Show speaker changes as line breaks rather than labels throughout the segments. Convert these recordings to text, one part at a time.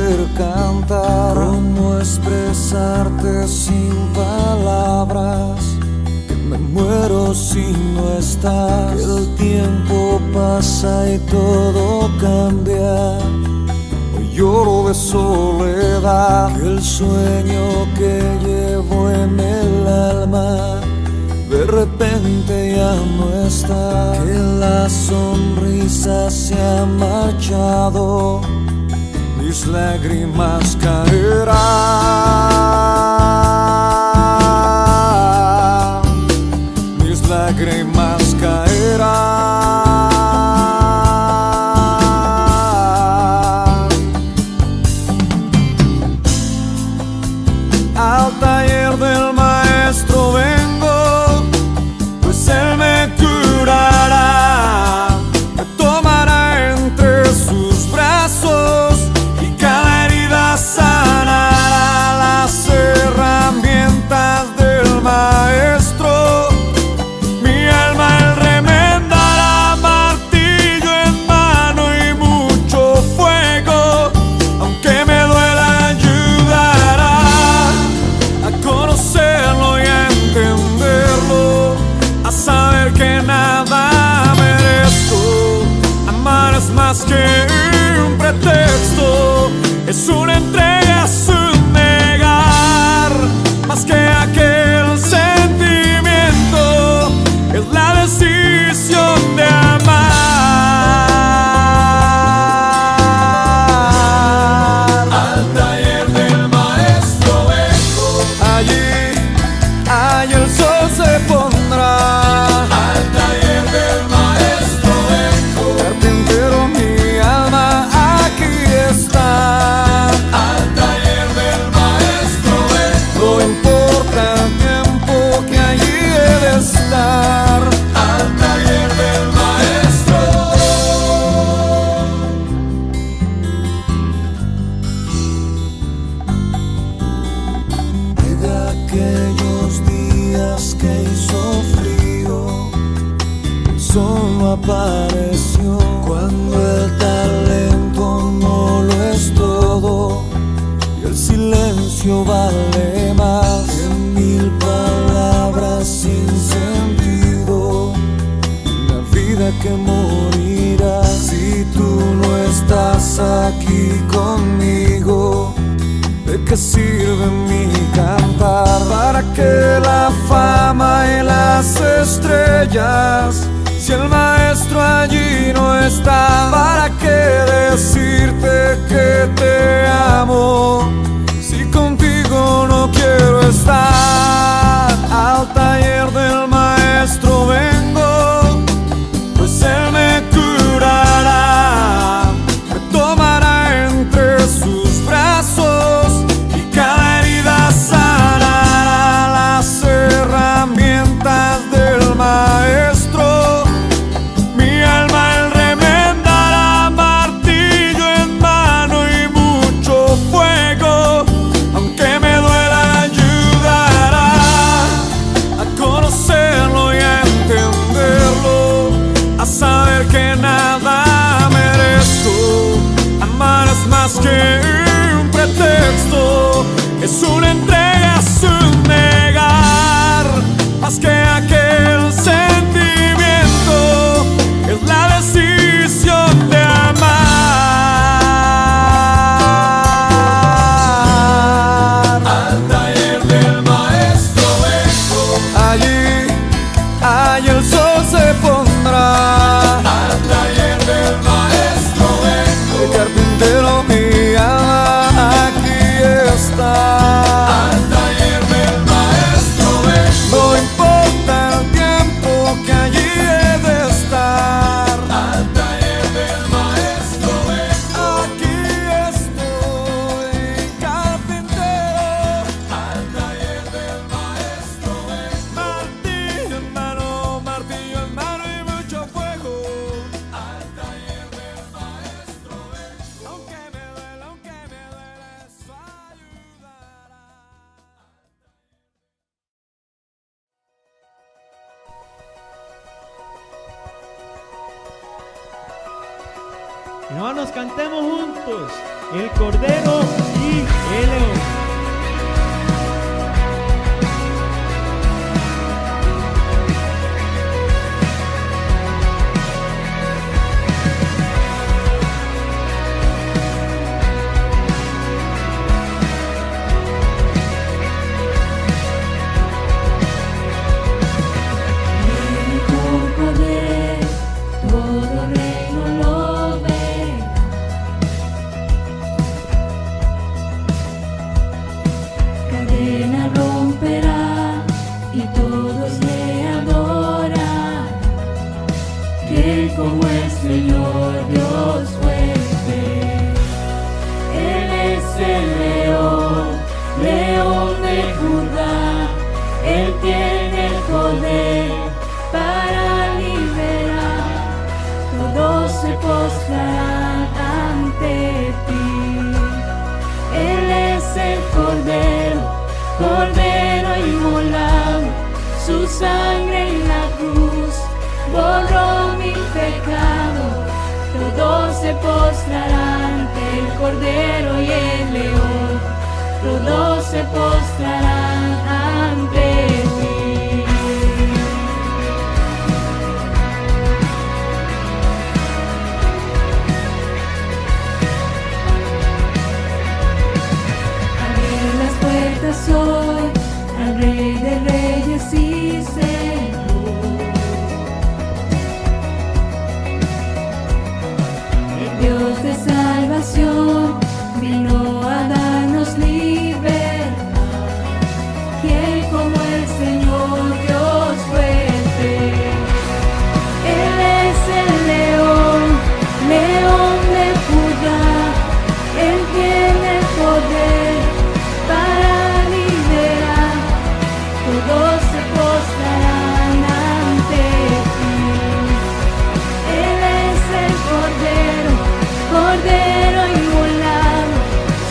poder cantar. ¿Cómo expresarte sin palabras? Que me muero si no estás. Que el tiempo pasa y todo cambia. Hoy lloro de soledad. Que el sueño que llevo en el alma de repente ya no está. Que la sonrisa se ha marchado. Mis lágrimas caerán. Mis lágrimas caerán. Al taller del maestro vengo, pues él me curará, me tomará entre sus brazos y cada herida sanará. Las herramientas del maestro, mi alma él remendará, martillo en mano y mucho fuego, aunque me duela ayudará a conocerlo y a entenderlo, a saber que nada merezco. Amar es más que un pretexto, es una entrega, es un negar, más que aquel sentimiento, es la decisión de amar. Al taller del maestro vengo, allí el sol se pondrá. Al taller del maestro vengo, carpintero, mi alma aquí está. Al taller del maestro vengo, no importa el tiempo que allí he de estar. Al taller del maestro. De aquellos días que hizo frío, el sol no apareció. Cuando el talento no lo es todo y el silencio vale más que mil palabras sin sentido, una vida que morirá. Si tú no estás aquí conmigo, ¿de qué sirve mi cantar? ¿Para qué la fama y las estrellas si el maestro allí no está? ¿Para qué decirte que te amo si contigo no quiero estar? Al taller del maestro vengo, pues él me curará, me tomará entre sus brazos y cada herida sanará. Las herramientas del maestro, mi alma él remendará, martillo en mano y mucho fuego,
Hermanos, cantemos juntos el Cordero y el León.
Como el Señor Dios fuerte, Él es el león, león de Judá, Él tiene el poder para liberar, todos se postrarán ante ti. Él es el Cordero inmolado, su sangre en la cruz borró mi pecado, todos se postrarán ante el Cordero y el León, todos se postrarán ante ti. Abre las puertas hoy al Rey de Reyes y Señor. Dios de salvación vino a darnos libertad. ¿Quién como el Señor Dios fuerte? Él es el león, león de Judá. Él tiene el poder para liberar. Todos se postrarán ante ti. Él es el Cordero inmolado,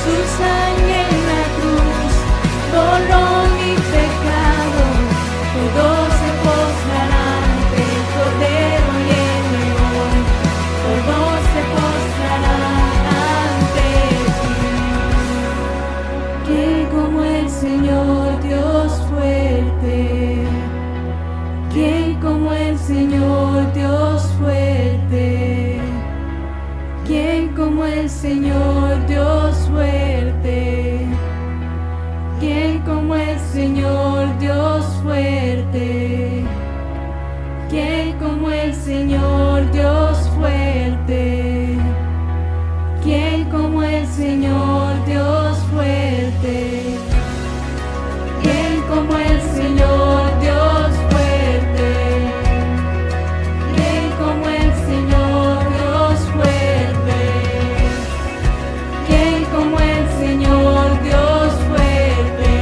su sangre en la cruz borró mi pecado. Todos se postrarán ante el Cordero y el León, todos se postrarán ante ti. ¿Quién como el Señor Dios fuerte? ¿Quién como el Señor Dios fuerte? ¿Quién como el Señor Dios fuerte? ¿Quién como el Señor Dios fuerte? ¿Quién como el Señor Dios fuerte? ¿Quién como el Señor Dios fuerte? ¿Quién como el Señor Dios fuerte? ¿Quién como el Señor Dios fuerte? ¿Quién como el Señor Dios fuerte?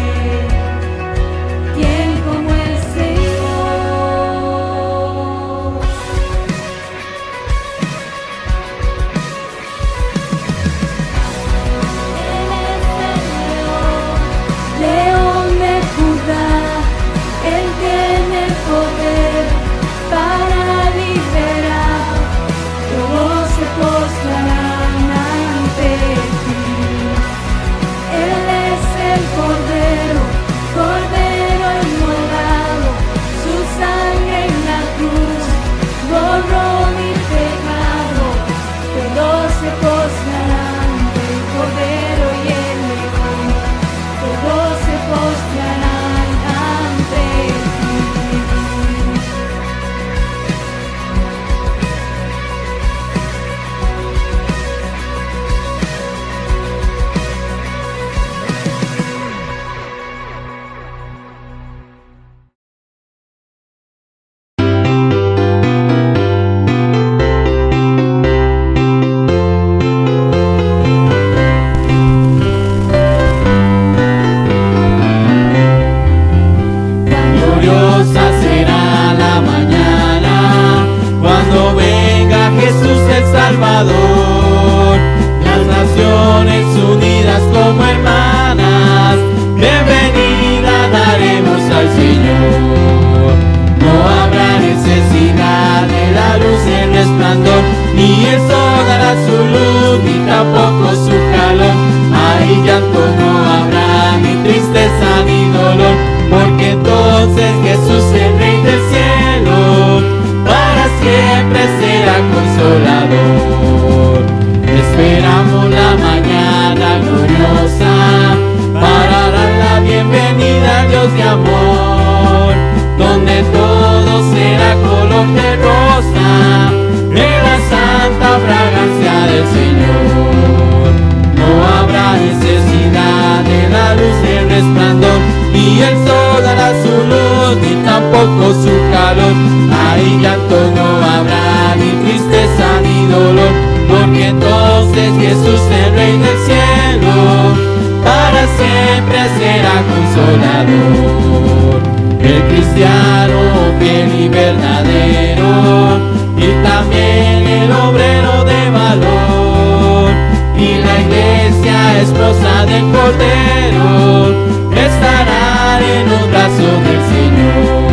¿Quién como el Señor? León de Judá, Él tiene el poder para liberar, todos se postrarán ante ti. Él es el Cordero inmolado, su sangre en la cruz borró mi pecado, todos se postrarán ante el Cordero y el León, todos se postrarán ante ti.
Gloriosa será la mañana cuando venga Jesús el Salvador. Las naciones unidas como hermanas, bienvenida daremos al Señor. No habrá necesidad de la luz y el resplandor, ni el sol dará su Ahí llanto no habrá, ni tristeza ni dolor, porque entonces Jesús, el Rey del cielo, para siempre será consolador. El cristiano fiel y verdadero, y también el obrero de valor, y la iglesia, esposa del Cordero, estarán en los brazos del Señor.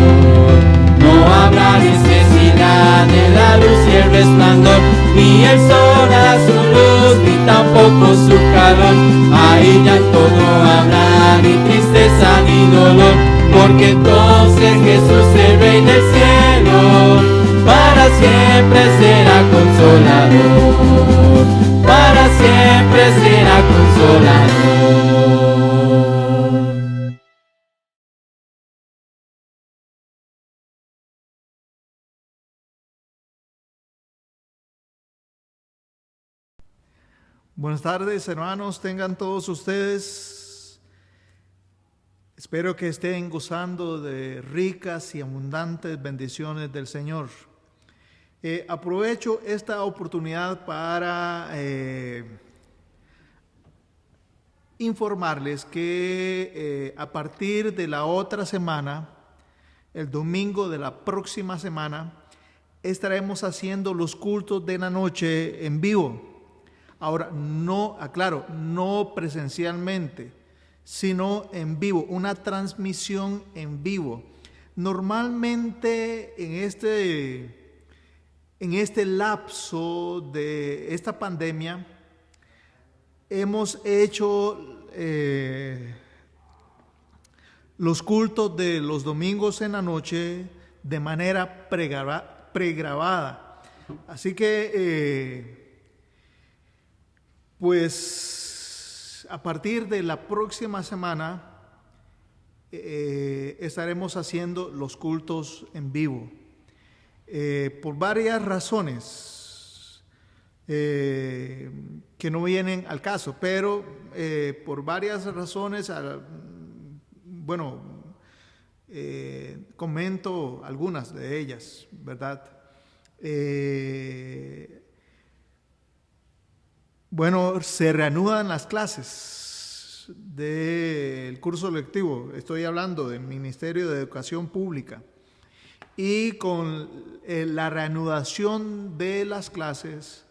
No habrá necesidad de la luz y el resplandor, ni el sol a su luz, ni tampoco su calor. Ahí llanto no habrá, ni tristeza ni dolor, porque entonces Jesús, el Rey del cielo, para siempre será consolador, para siempre será consolador.
Buenas tardes, hermanos, tengan todos ustedes. Espero que estén gozando de ricas y abundantes bendiciones del Señor. Aprovecho esta oportunidad para informarles que a partir de la otra semana, el domingo de la próxima semana, estaremos haciendo los cultos de la noche en vivo. Ahora, no, aclaro, no presencialmente, sino en vivo, una transmisión en vivo. Normalmente en este lapso de esta pandemia hemos hecho los cultos de los domingos en la noche de manera pregrabada. Así que pues a partir de la próxima semana estaremos haciendo los cultos en vivo por varias razones que no vienen al caso, pero por varias razones, comento algunas de ellas, ¿verdad? Se reanudan las clases del curso lectivo. Estoy hablando del Ministerio de Educación Pública. Y con la reanudación de las clases,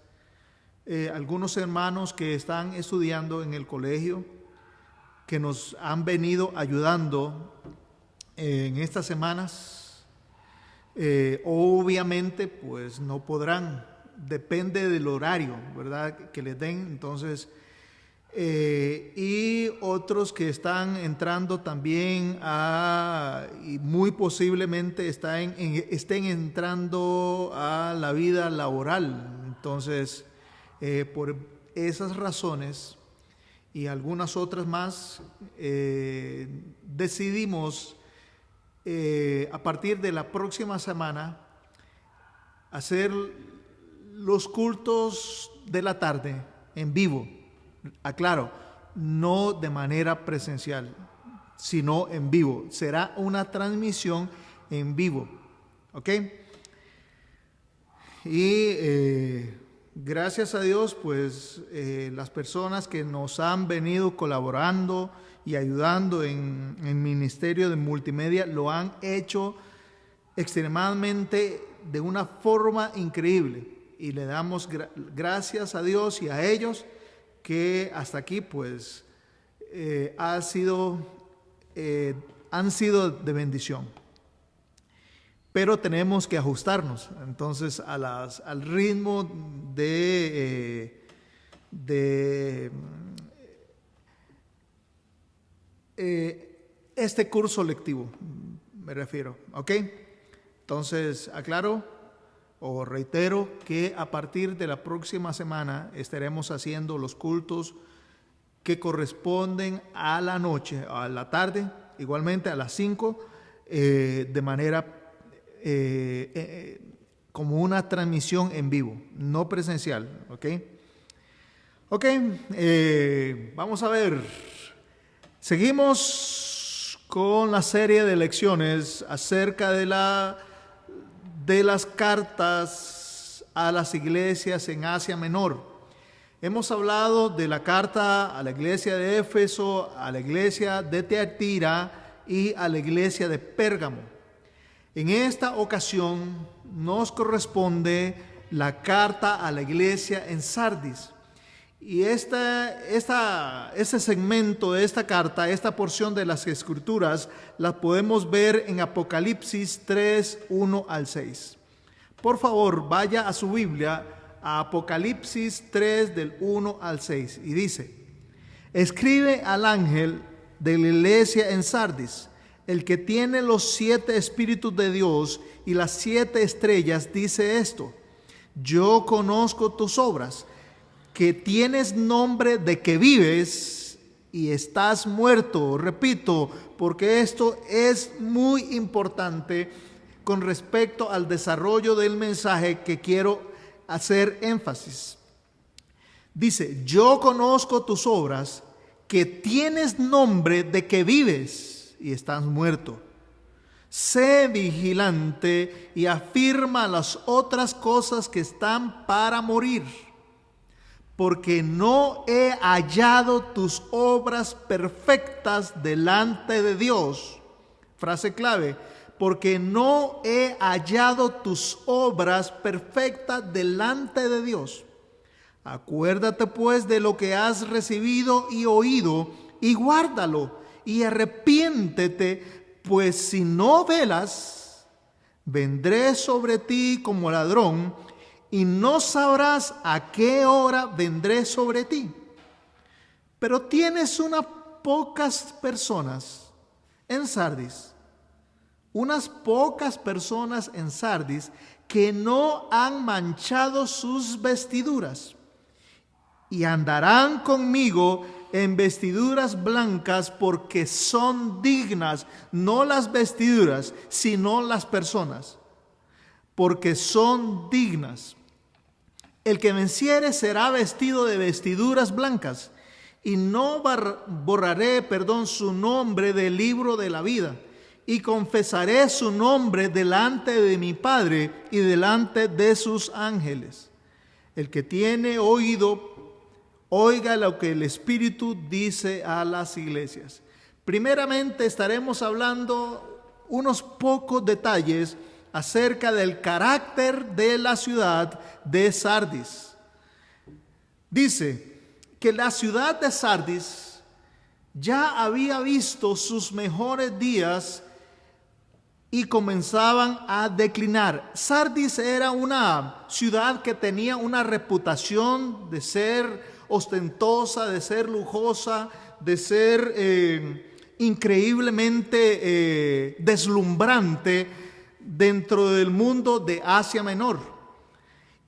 algunos hermanos que están estudiando en el colegio, que nos han venido ayudando en estas semanas, obviamente pues no podrán. Depende del horario, ¿verdad?, que les den. Entonces, y otros que están entrando también y muy posiblemente estén entrando a la vida laboral. Entonces, por esas razones y algunas otras más, decidimos a partir de la próxima semana hacer los cultos de la tarde en vivo. Aclaro, no de manera presencial, sino en vivo. Será una transmisión en vivo, ¿ok? Y gracias a Dios, pues las personas que nos han venido colaborando y ayudando en el Ministerio de Multimedia lo han hecho extremadamente de una forma increíble. Y le damos gracias a Dios y a ellos que hasta aquí pues han sido de bendición. Pero tenemos que ajustarnos entonces al ritmo de este curso lectivo, me refiero, ¿ok? Entonces, aclaro o reitero que a partir de la próxima semana estaremos haciendo los cultos que corresponden a la noche, a la tarde, igualmente a las 5, de manera como una transmisión en vivo, no presencial, ¿ok? Ok, vamos a ver. Seguimos con la serie de lecciones acerca de de las cartas a las iglesias en Asia Menor. Hemos hablado de la carta a la iglesia de Éfeso, a la iglesia de Tiatira y a la iglesia de Pérgamo. En esta ocasión nos corresponde la carta a la iglesia en Sardis. Y ese segmento de esta carta, esta porción de las Escrituras, la podemos ver en Apocalipsis 3, 1 al 6. Por favor, vaya a su Biblia a Apocalipsis 3 del 1 al 6 y dice: escribe al ángel de la iglesia en Sardis, el que tiene los 7 espíritus de Dios y las 7 estrellas, dice esto: yo conozco tus obras, que tienes nombre de que vives y estás muerto. Repito, porque esto es muy importante con respecto al desarrollo del mensaje que quiero hacer énfasis. Dice: yo conozco tus obras, que tienes nombre de que vives y estás muerto. Sé vigilante y afirma las otras cosas que están para morir, porque no he hallado tus obras perfectas delante de Dios. Frase clave: porque no he hallado tus obras perfectas delante de Dios. Acuérdate pues de lo que has recibido y oído, y guárdalo, y arrepiéntete, pues si no velas, vendré sobre ti como ladrón, y no sabrás a qué hora vendré sobre ti. Pero tienes unas pocas personas en Sardis, que no han manchado sus vestiduras, y andarán conmigo en vestiduras blancas, porque son dignas, no las vestiduras, sino las personas, porque son dignas. El que venciere será vestido de vestiduras blancas, y no borraré su nombre del libro de la vida, y confesaré su nombre delante de mi Padre y delante de sus ángeles. El que tiene oído, oiga lo que el Espíritu dice a las iglesias. Primeramente estaremos hablando unos pocos detalles acerca del carácter de la ciudad de Sardis. Dice que la ciudad de Sardis ya había visto sus mejores días y comenzaban a declinar. Sardis era una ciudad que tenía una reputación de ser ostentosa, de ser lujosa, de ser increíblemente deslumbrante dentro del mundo de Asia Menor.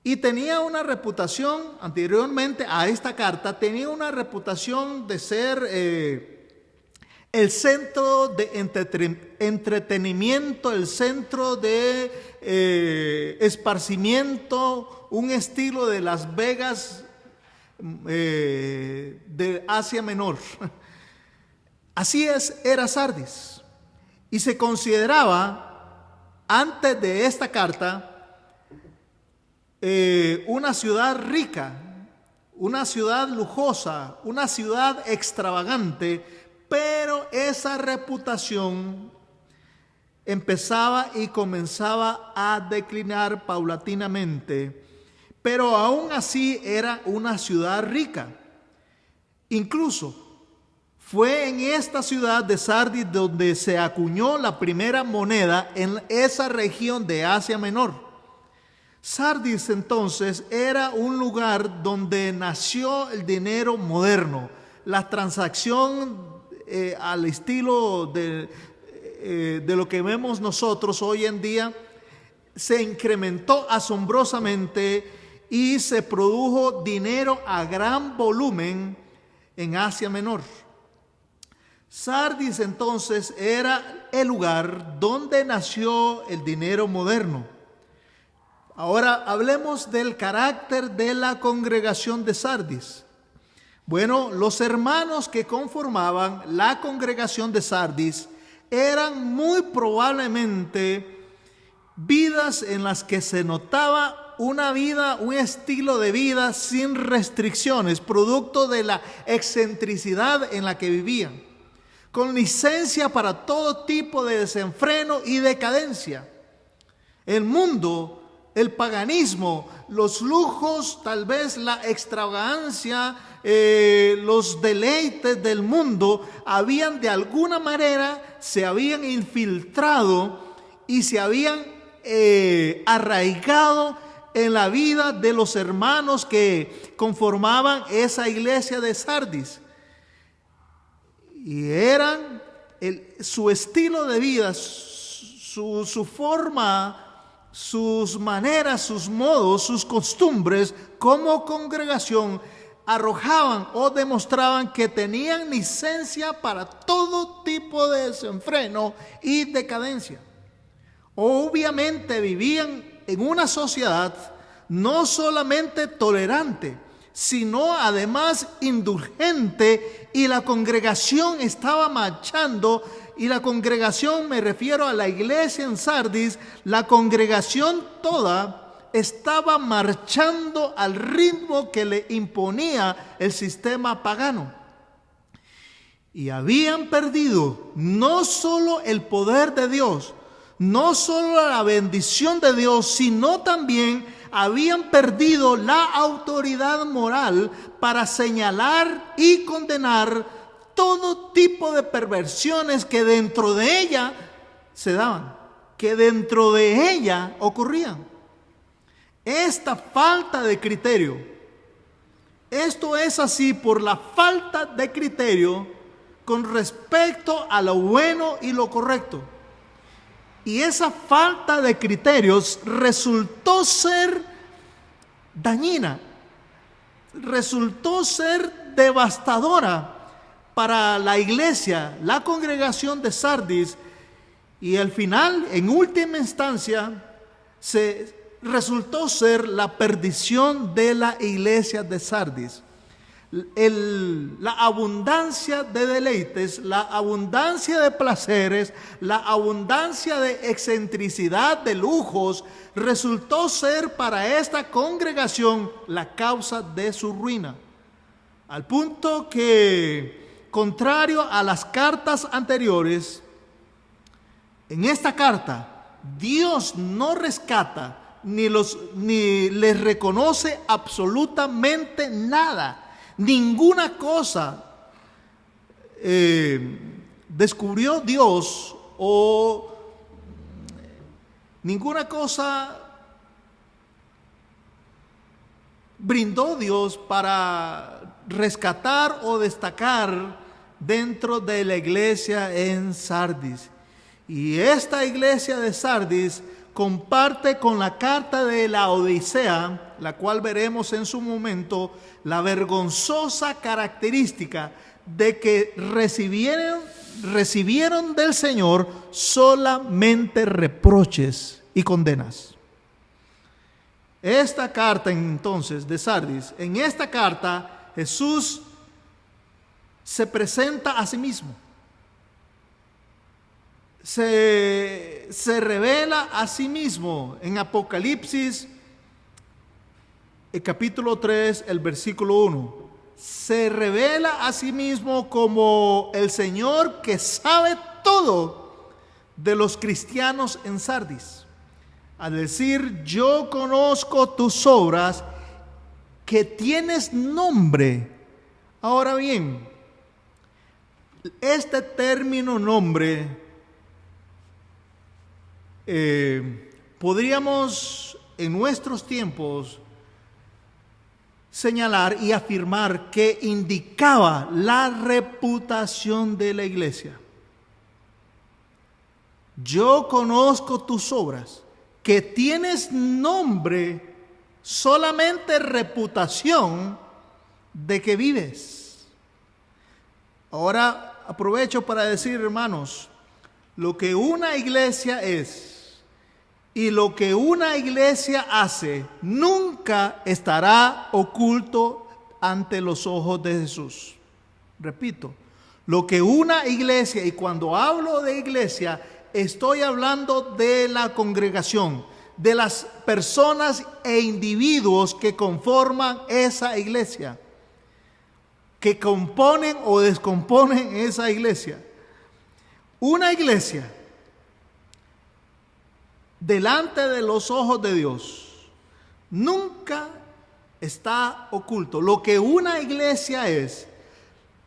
Y tenía una reputación, anteriormente a esta carta, tenía una reputación de ser el centro de entretenimiento, el centro de esparcimiento, un estilo de Las Vegas de Asia Menor. Así era Sardis. Y se consideraba, antes de esta carta, una ciudad rica, una ciudad lujosa, una ciudad extravagante. Pero esa reputación empezaba y comenzaba a declinar paulatinamente. Pero aún así era una ciudad rica. Incluso fue en esta ciudad de Sardis donde se acuñó la primera moneda en esa región de Asia Menor. Sardis entonces era un lugar donde nació el dinero moderno, la transacción al estilo de lo que vemos nosotros hoy en día, se incrementó asombrosamente y se produjo dinero a gran volumen en Asia Menor. Sardis entonces era el lugar donde nació el dinero moderno. Ahora hablemos del carácter de la congregación de Sardis. Bueno, los hermanos que conformaban la congregación de Sardis eran muy probablemente vidas en las que se notaba una vida, un estilo de vida sin restricciones, producto de la excentricidad en la que vivían, con licencia para todo tipo de desenfreno y decadencia. El mundo, el paganismo, los lujos, tal vez la extravagancia, los deleites del mundo habían de alguna manera, se habían infiltrado y se habían arraigado en la vida de los hermanos que conformaban esa iglesia de Sardis. Y eran su estilo de vida, su forma, sus maneras, sus modos, sus costumbres como congregación arrojaban o demostraban que tenían licencia para todo tipo de desenfreno y decadencia. Obviamente vivían en una sociedad no solamente tolerante, sino además indulgente, y la congregación estaba marchando, y la congregación, me refiero a la iglesia en Sardis, la congregación toda estaba marchando al ritmo que le imponía el sistema pagano. Y habían perdido no solo el poder de Dios, no solo la bendición de Dios, sino también habían perdido la autoridad moral para señalar y condenar todo tipo de perversiones que dentro de ella se daban, que dentro de ella ocurrían. Esta falta de criterio, esto es así por la falta de criterio con respecto a lo bueno y lo correcto. Y esa falta de criterios resultó ser dañina, resultó ser devastadora para la iglesia, la congregación de Sardis, y al final, en última instancia, resultó ser la perdición de la iglesia de Sardis. La abundancia de deleites, la abundancia de placeres, la abundancia de excentricidad, de lujos, resultó ser para esta congregación la causa de su ruina. Al punto que, contrario a las cartas anteriores, en esta carta Dios no rescata ni les reconoce absolutamente nada. Ninguna cosa descubrió Dios, o ninguna cosa brindó Dios para rescatar o destacar dentro de la iglesia en Sardis. Y esta iglesia de Sardis comparte con la carta de la Odisea, la cual veremos en su momento, la vergonzosa característica de que recibieron del Señor solamente reproches y condenas. Esta carta entonces de Sardis, en esta carta Jesús se presenta a sí mismo. Se revela a sí mismo en Apocalipsis, el capítulo 3, el versículo 1. Se revela a sí mismo como el Señor que sabe todo de los cristianos en Sardis. Al decir, yo conozco tus obras, que tienes nombre. Ahora bien, este término nombre podríamos en nuestros tiempos señalar y afirmar que indicaba la reputación de la iglesia. Yo conozco tus obras, que tienes nombre, solamente reputación de que vives. Ahora aprovecho para decir, hermanos, lo que una iglesia es y lo que una iglesia hace nunca estará oculto ante los ojos de Jesús. Repito, lo que una iglesia, y cuando hablo de iglesia, estoy hablando de la congregación, de las personas e individuos que conforman esa iglesia, que componen o descomponen esa iglesia. Una iglesia delante de los ojos de Dios nunca está oculto. Lo que una iglesia es,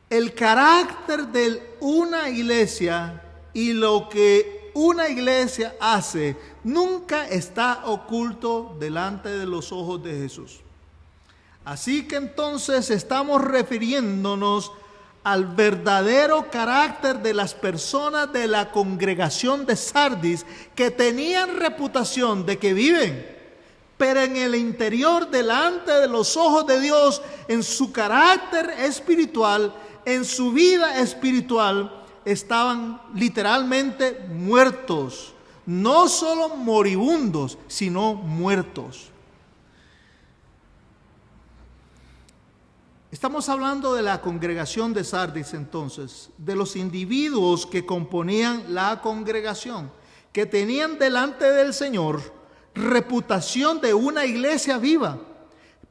el carácter de una iglesia y lo que una iglesia hace, nunca está oculto delante de los ojos de Jesús. Así que entonces estamos refiriéndonos al verdadero carácter de las personas de la congregación de Sardis, que tenían reputación de que viven, pero en el interior, delante de los ojos de Dios, en su carácter espiritual, en su vida espiritual, estaban literalmente muertos. No solo moribundos, sino muertos. Estamos hablando de la congregación de Sardis entonces, de los individuos que componían la congregación, que tenían delante del Señor reputación de una iglesia viva,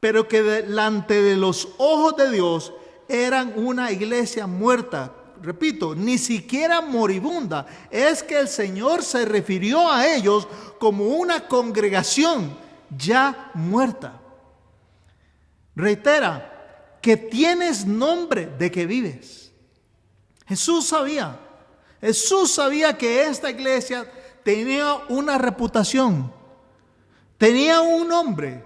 pero que delante de los ojos de Dios eran una iglesia muerta. Repito, ni siquiera moribunda. Es que el Señor se refirió a ellos como una congregación ya muerta. Reitera que tienes nombre de que vives. Jesús sabía que esta iglesia tenía una reputación, tenía un nombre,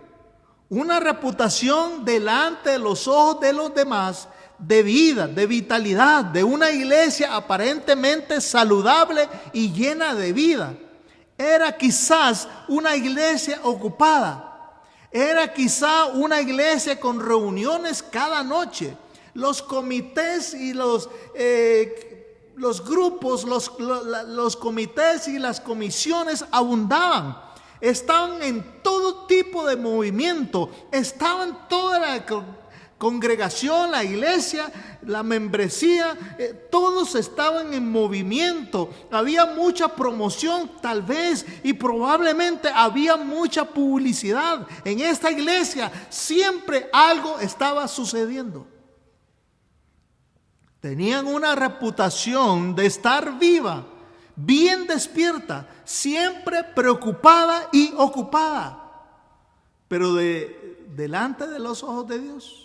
una reputación delante de los ojos de los demás, de vida, de vitalidad, de una iglesia aparentemente saludable y llena de vida. Era quizás una iglesia ocupada. Era quizá una iglesia con reuniones cada noche. Los comités y los grupos, los comités y las comisiones abundaban. Estaban en todo tipo de movimiento. Estaban toda la congregación, la iglesia, la membresía, todos estaban en movimiento. Había mucha promoción tal vez y probablemente había mucha publicidad. En esta iglesia siempre algo estaba sucediendo. Tenían una reputación de estar viva, bien despierta, siempre preocupada y ocupada, pero delante de los ojos de Dios.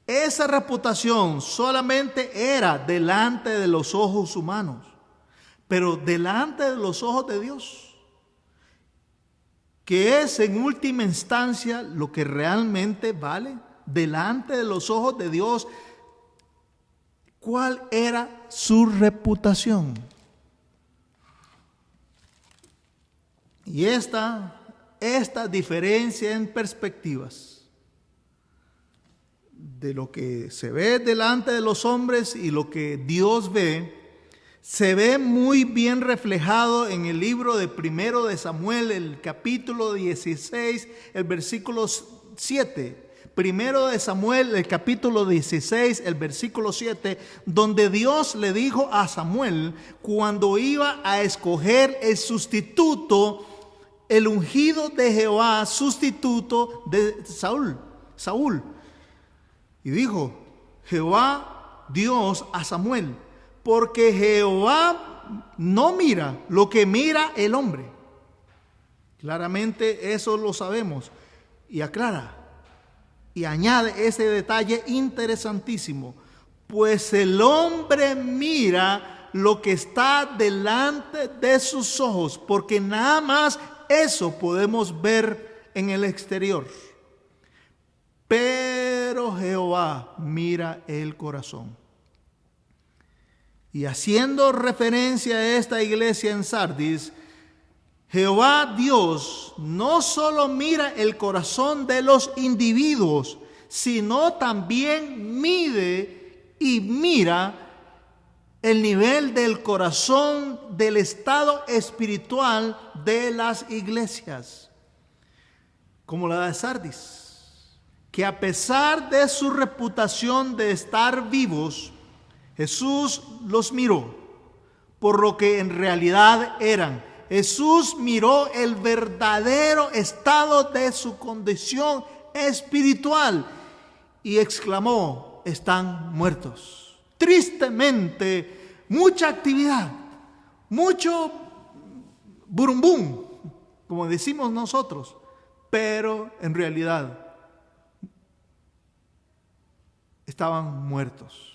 Esa reputación solamente era delante de los ojos humanos, pero delante de los ojos de Dios, que es en última instancia lo que realmente vale, delante de los ojos de Dios, ¿cuál era su reputación? Y esta diferencia en perspectivas de lo que se ve delante de los hombres y lo que Dios ve, se ve muy bien reflejado en el libro de Primero de Samuel, el capítulo 16, el versículo 7. Primero de Samuel, el capítulo 16, el versículo 7, donde Dios le dijo a Samuel cuando iba a escoger el sustituto, el ungido de Jehová, sustituto de Saúl. Y dijo Jehová Dios a Samuel, porque Jehová no mira lo que mira el hombre. Claramente eso lo sabemos. Y aclara y añade ese detalle interesantísimo. Pues el hombre mira lo que está delante de sus ojos, porque nada más eso podemos ver en el exterior. Pero Jehová mira el corazón. Y haciendo referencia a esta iglesia en Sardis, Jehová Dios no solo mira el corazón de los individuos, sino también mide y mira el nivel del corazón, del estado espiritual de las iglesias, como la de Sardis, que a pesar de su reputación de estar vivos, Jesús los miró por lo que en realidad eran. Jesús miró el verdadero estado de su condición espiritual y exclamó: están muertos. Tristemente, mucha actividad, mucho burumbum, como decimos nosotros, pero en realidad estaban muertos.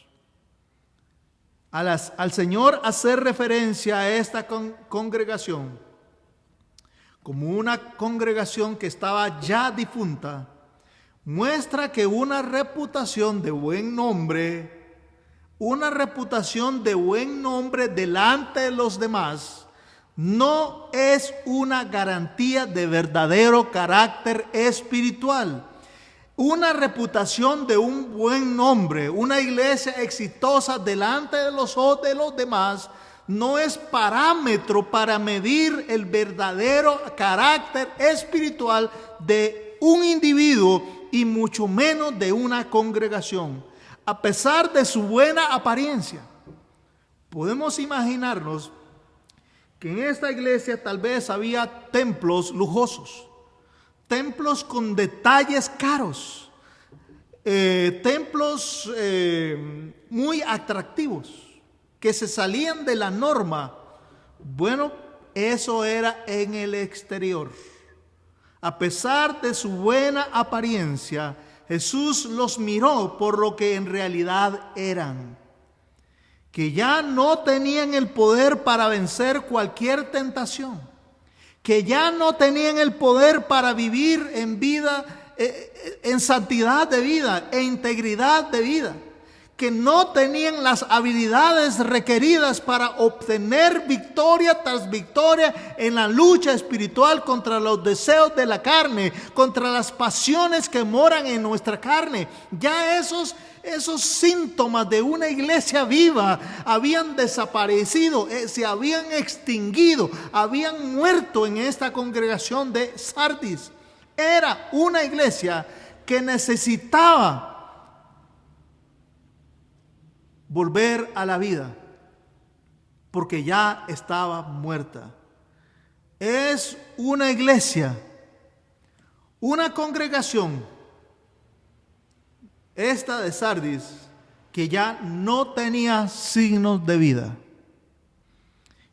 Al Señor hacer referencia a esta congregación como una congregación que estaba ya difunta, muestra que una reputación de buen nombre delante de los demás no es una garantía de verdadero carácter espiritual. Una reputación de un buen nombre, una iglesia exitosa delante de los ojos de los demás, no es parámetro para medir el verdadero carácter espiritual de un individuo y mucho menos de una congregación. A pesar de su buena apariencia, podemos imaginarnos que en esta iglesia tal vez había templos lujosos, templos con detalles caros, templos muy atractivos, que se salían de la norma. Bueno, eso era en el exterior. A pesar de su buena apariencia, Jesús los miró por lo que en realidad eran, que ya no tenían el poder para vencer cualquier tentación, que ya no tenían el poder para vivir en vida, en santidad de vida, e integridad de vida, que no tenían las habilidades requeridas para obtener victoria tras victoria en la lucha espiritual contra los deseos de la carne, contra las pasiones que moran en nuestra carne. Ya esos síntomas de una iglesia viva habían desaparecido, se habían extinguido, habían muerto en esta congregación de Sardis. Era una iglesia que necesitaba volver a la vida, porque ya estaba muerta. Es una iglesia, una congregación, esta de Sardis, que ya no tenía signos de vida.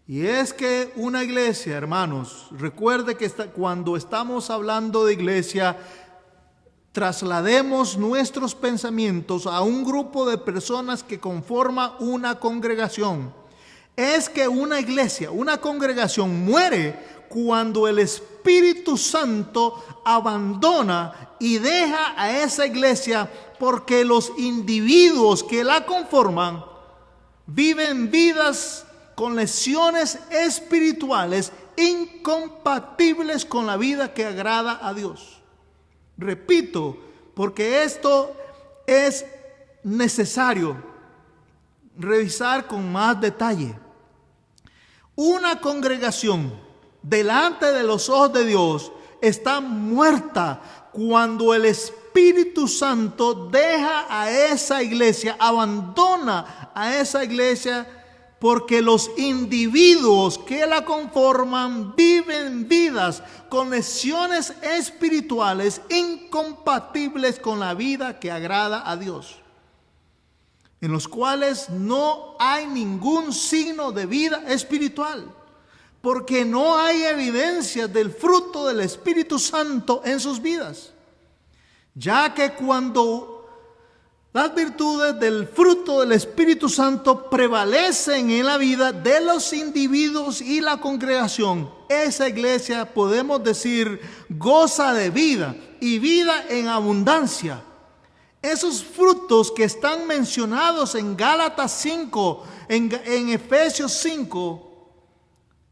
Y es que una iglesia, hermanos, recuerde que cuando estamos hablando de iglesia, traslademos nuestros pensamientos a un grupo de personas que conforma una congregación. Es que una iglesia, una congregación muere cuando el Espíritu Santo abandona y deja a esa iglesia, porque los individuos que la conforman viven vidas con lesiones espirituales incompatibles con la vida que agrada a Dios. Repito, porque esto es necesario revisar con más detalle. Una congregación delante de los ojos de Dios está muerta cuando el Espíritu Santo deja a esa iglesia, abandona a esa iglesia, porque los individuos que la conforman viven vidas con lesiones espirituales incompatibles con la vida que agrada a Dios, en los cuales no hay ningún signo de vida espiritual, porque no hay evidencia del fruto del Espíritu Santo en sus vidas, ya que cuando las virtudes del fruto del Espíritu Santo prevalecen en la vida de los individuos y la congregación, esa iglesia, podemos decir, goza de vida y vida en abundancia. Esos frutos que están mencionados en Gálatas 5, en Efesios 5,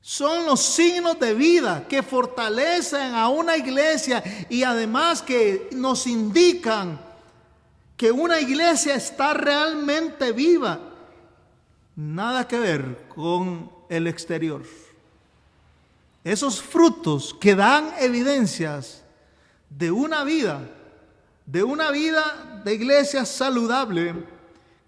son los signos de vida que fortalecen a una iglesia y además que nos indican que una iglesia está realmente viva. Nada que ver con el exterior. Esos frutos que dan evidencias de una vida de iglesia saludable,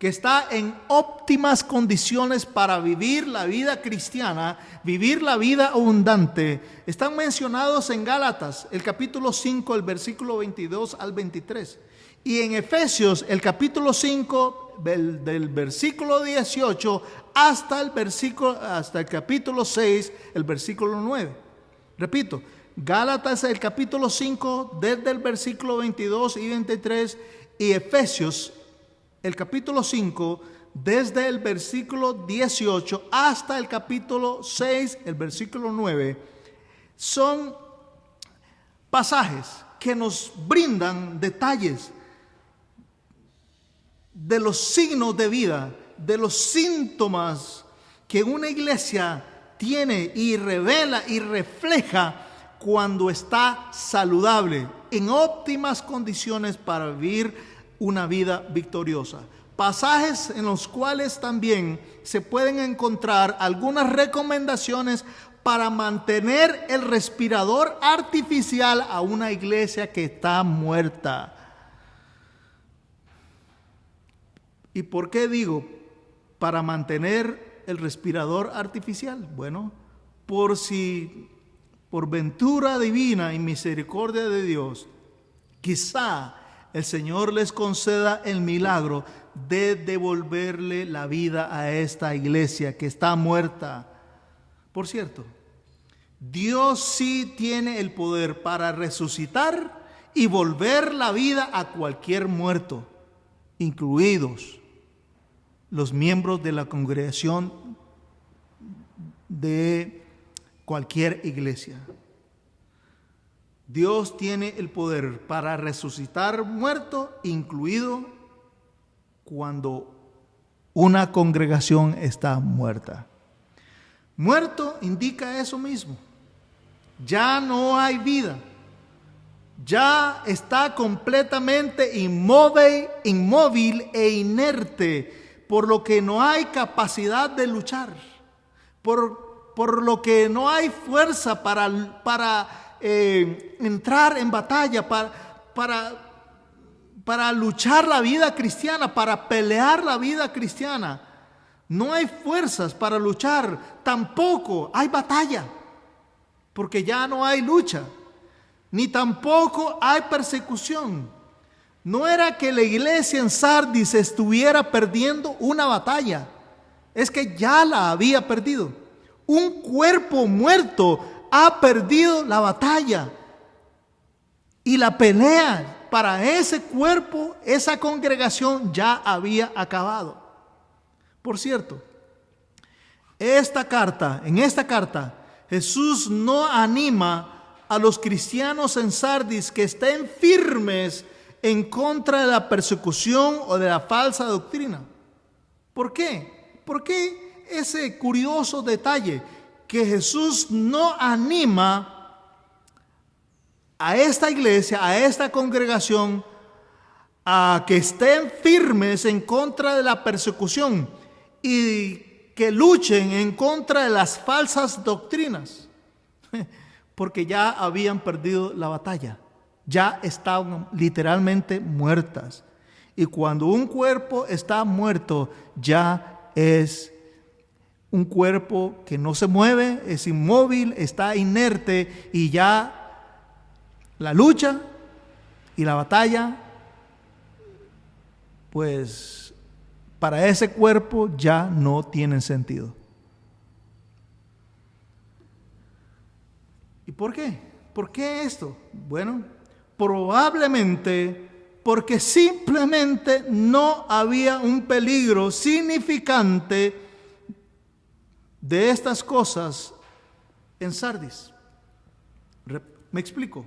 que está en óptimas condiciones para vivir la vida cristiana, vivir la vida abundante, están mencionados en Gálatas, el capítulo 5, el versículo 22 al 23. Y en Efesios, el capítulo 5, del versículo 18 hasta el capítulo 6, el versículo 9. Repito, Gálatas, el capítulo 5, desde el versículo 22 y 23, y Efesios, el capítulo 5, desde el versículo 18 hasta el capítulo 6, el versículo 9, son pasajes que nos brindan detalles de los signos de vida, de los síntomas que una iglesia tiene y revela y refleja cuando está saludable, en óptimas condiciones para vivir una vida victoriosa. Pasajes en los cuales también se pueden encontrar algunas recomendaciones para mantener el respirador artificial a una iglesia que está muerta. ¿Y por qué digo para mantener el respirador artificial? Bueno, por si por ventura divina y misericordia de Dios, quizá el Señor les conceda el milagro de devolverle la vida a esta iglesia que está muerta. Por cierto, Dios sí tiene el poder para resucitar y volver la vida a cualquier muerto, incluidos los miembros de la congregación de cualquier iglesia. Dios tiene el poder para resucitar muertos, incluido cuando una congregación está muerta. Muerto indica eso mismo. Ya no hay vida. Ya está completamente inmóvil e inerte, por lo que no hay capacidad de luchar, por lo que no hay fuerza para entrar en batalla, para luchar la vida cristiana, para pelear la vida cristiana. No hay fuerzas para luchar, tampoco hay batalla, porque ya no hay lucha, ni tampoco hay persecución. No era que la iglesia en Sardis estuviera perdiendo una batalla, es que ya la había perdido. Un cuerpo muerto ha perdido la batalla, y la pelea para ese cuerpo, esa congregación ya había acabado. Por cierto, en esta carta, Jesús no anima a los cristianos en Sardis que estén firmes en contra de la persecución o de la falsa doctrina. ¿Por qué? ¿Por qué ese curioso detalle que Jesús no anima a esta iglesia, a esta congregación, a que estén firmes en contra de la persecución y que luchen en contra de las falsas doctrinas? Porque ya habían perdido la batalla, ya estaban literalmente muertas. Y cuando un cuerpo está muerto, ya es un cuerpo que no se mueve, es inmóvil, está inerte, y ya la lucha y la batalla, pues para ese cuerpo ya no tienen sentido. ¿Y por qué? ¿Por qué esto? Bueno, probablemente porque simplemente no había un peligro significante de estas cosas en Sardis. Me explico.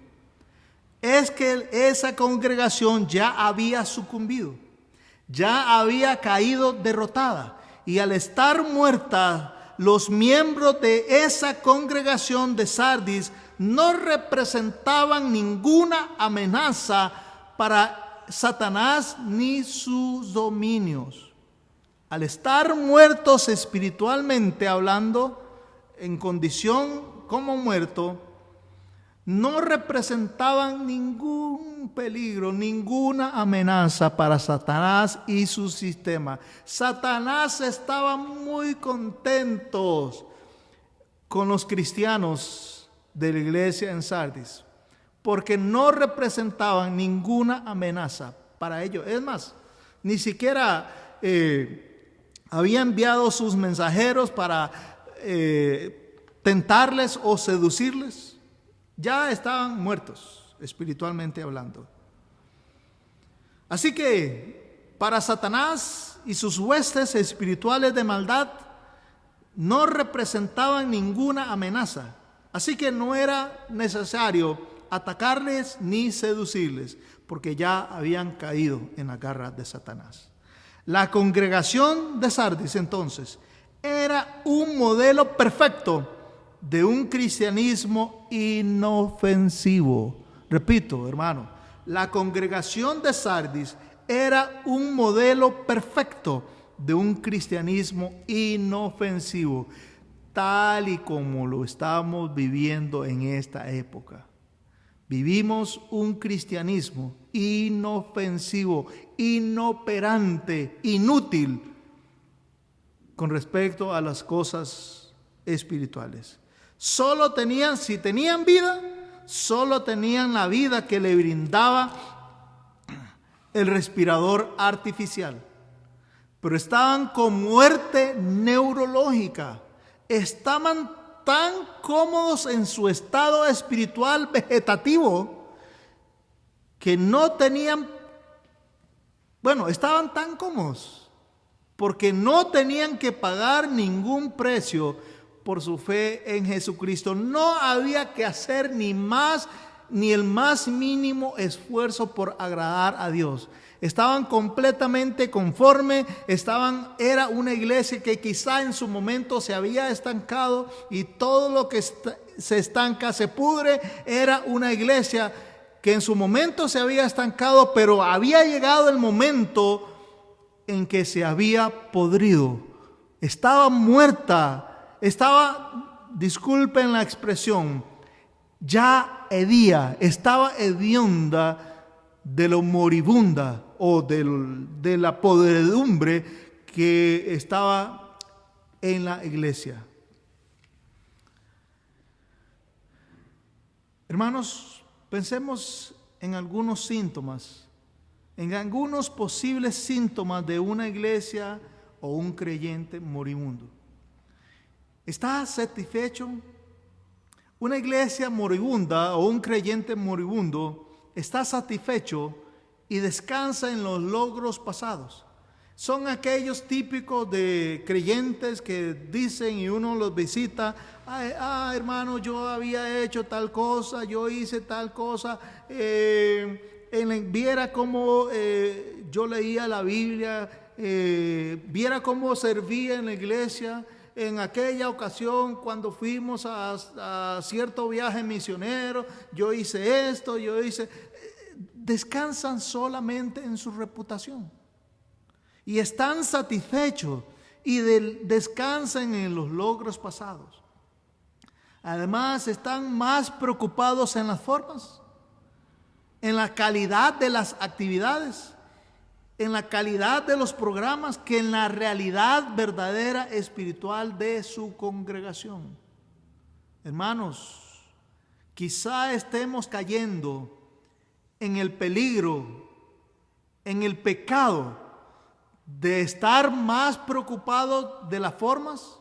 Es que esa congregación ya había sucumbido, ya había caído derrotada, y al estar muerta, los miembros de esa congregación de Sardis no representaban ninguna amenaza para Satanás ni sus dominios. Al estar muertos espiritualmente hablando, en condición como muerto, no representaban ningún peligro, ninguna amenaza para Satanás y su sistema. Satanás estaba muy contento con los cristianos de la iglesia en Sardis, porque no representaban ninguna amenaza para ellos. Es más, ni siquiera había enviado sus mensajeros para tentarles o seducirles. Ya estaban muertos, espiritualmente hablando. Así que para Satanás y sus huestes espirituales de maldad no representaban ninguna amenaza. Así que no era necesario atacarles ni seducirles, porque ya habían caído en la garra de Satanás. La congregación de Sardis entonces era un modelo perfecto de un cristianismo inofensivo. Repito, hermano, la congregación de Sardis era un modelo perfecto de un cristianismo inofensivo, tal y como lo estamos viviendo en esta época. Vivimos un cristianismo inofensivo, inoperante, inútil con respecto a las cosas espirituales. Si tenían vida, solo tenían la vida que le brindaba el respirador artificial. Pero estaban con muerte neurológica. Estaban tan cómodos en su estado espiritual vegetativo que estaban tan cómodos porque no tenían que pagar ningún precio por su fe en Jesucristo. No había que hacer ni el más mínimo esfuerzo por agradar a Dios. Estaban completamente conformes, era una iglesia que quizá en su momento se había estancado, y todo lo que se estanca se pudre. Era una iglesia que en su momento se había estancado, pero había llegado el momento en que se había podrido. Estaba muerta. Disculpen la expresión, ya estaba hedionda de lo moribunda o de la podredumbre que estaba en la iglesia. Hermanos, pensemos en algunos síntomas, en algunos posibles síntomas de una iglesia o un creyente moribundo. ¿Estás satisfecho? Una iglesia moribunda o un creyente moribundo está satisfecho y descansa en los logros pasados. Son aquellos típicos de creyentes que dicen, y uno los visita: hermano, yo había hecho tal cosa, yo hice tal cosa, viera cómo yo leía la Biblia, viera cómo servía en la iglesia. En aquella ocasión, cuando fuimos a cierto viaje misionero, yo hice esto, descansan solamente en su reputación y están satisfechos y descansan en los logros pasados. Además, están más preocupados en las formas, en la calidad de las actividades, en la calidad de los programas, que en la realidad verdadera espiritual de su congregación. Hermanos, quizá estemos cayendo en el peligro, en el pecado de estar más preocupados de las formas,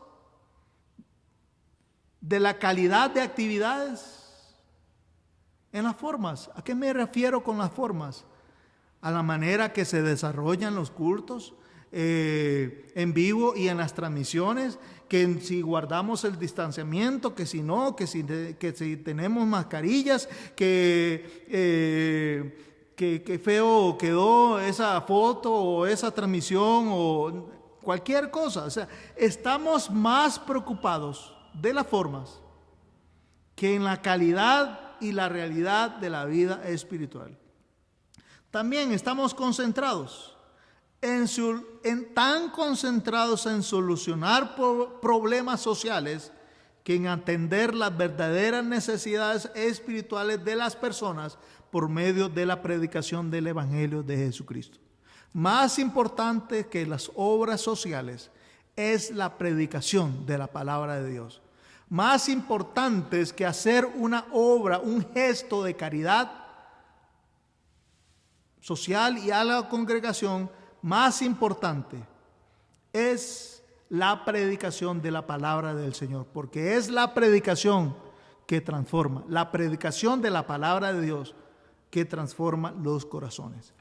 de la calidad de actividades. En las formas, ¿a qué me refiero con las formas? A la manera que se desarrollan los cultos en vivo y en las transmisiones, que si guardamos el distanciamiento, que si no, que si tenemos mascarillas, que feo quedó esa foto o esa transmisión o cualquier cosa. O sea, estamos más preocupados de las formas que en la calidad y la realidad de la vida espiritual. También estamos tan concentrados en solucionar problemas sociales, que en atender las verdaderas necesidades espirituales de las personas por medio de la predicación del Evangelio de Jesucristo. Más importante que las obras sociales es la predicación de la palabra de Dios. Más importante que hacer una obra, un gesto de caridad social y a la congregación, más importante es la predicación de la palabra del Señor, porque es la predicación que transforma, la predicación de la palabra de Dios que transforma los corazones.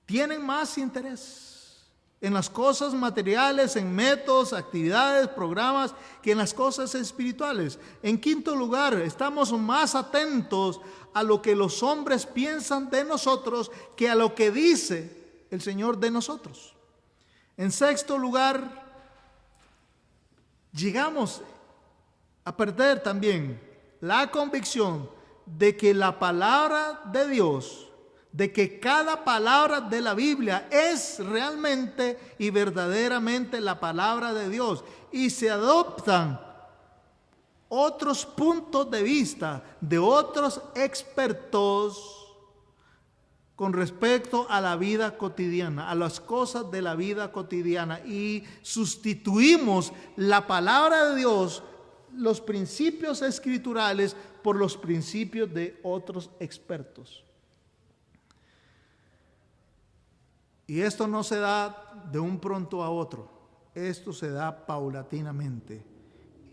Tienen más interés en las cosas materiales, en métodos, actividades, programas, que en las cosas espirituales. En quinto lugar, estamos más atentos a lo que los hombres piensan de nosotros que a lo que dice el Señor de nosotros. En sexto lugar, llegamos a perder también la convicción de que la palabra de Dios, de que cada palabra de la Biblia es realmente y verdaderamente la palabra de Dios, y se adoptan otros puntos de vista de otros expertos con respecto a la vida cotidiana, a las cosas de la vida cotidiana, y sustituimos la palabra de Dios, los principios escriturales, por los principios de otros expertos. Y esto no se da de un pronto a otro, esto se da paulatinamente.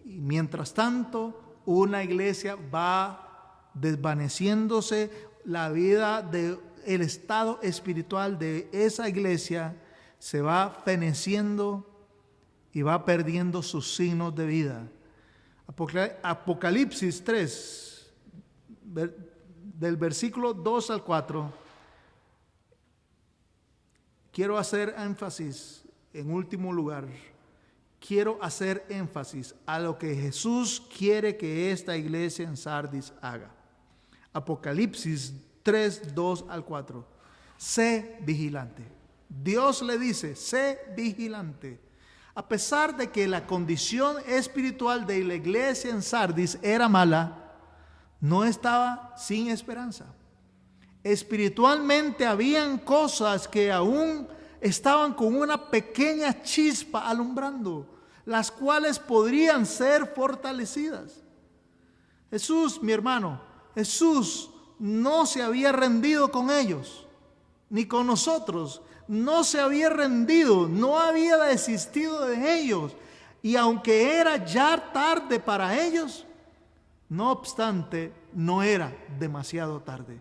Y mientras tanto, una iglesia va desvaneciéndose, la vida del estado espiritual de esa iglesia se va feneciendo y va perdiendo sus signos de vida. Apocalipsis 3, del versículo 2 al 4, quiero hacer énfasis, en último lugar, quiero hacer énfasis a lo que Jesús quiere que esta iglesia en Sardis haga. Apocalipsis 3, 2 al 4. Sé vigilante. Dios le dice, sé vigilante. A pesar de que la condición espiritual de la iglesia en Sardis era mala, no estaba sin esperanza. Espiritualmente habían cosas que aún estaban con una pequeña chispa alumbrando, las cuales podrían ser fortalecidas. Jesús, mi hermano, Jesús no se había rendido con ellos, ni con nosotros. No se había rendido, no había desistido de ellos. Y aunque era ya tarde para ellos, no obstante, no era demasiado tarde.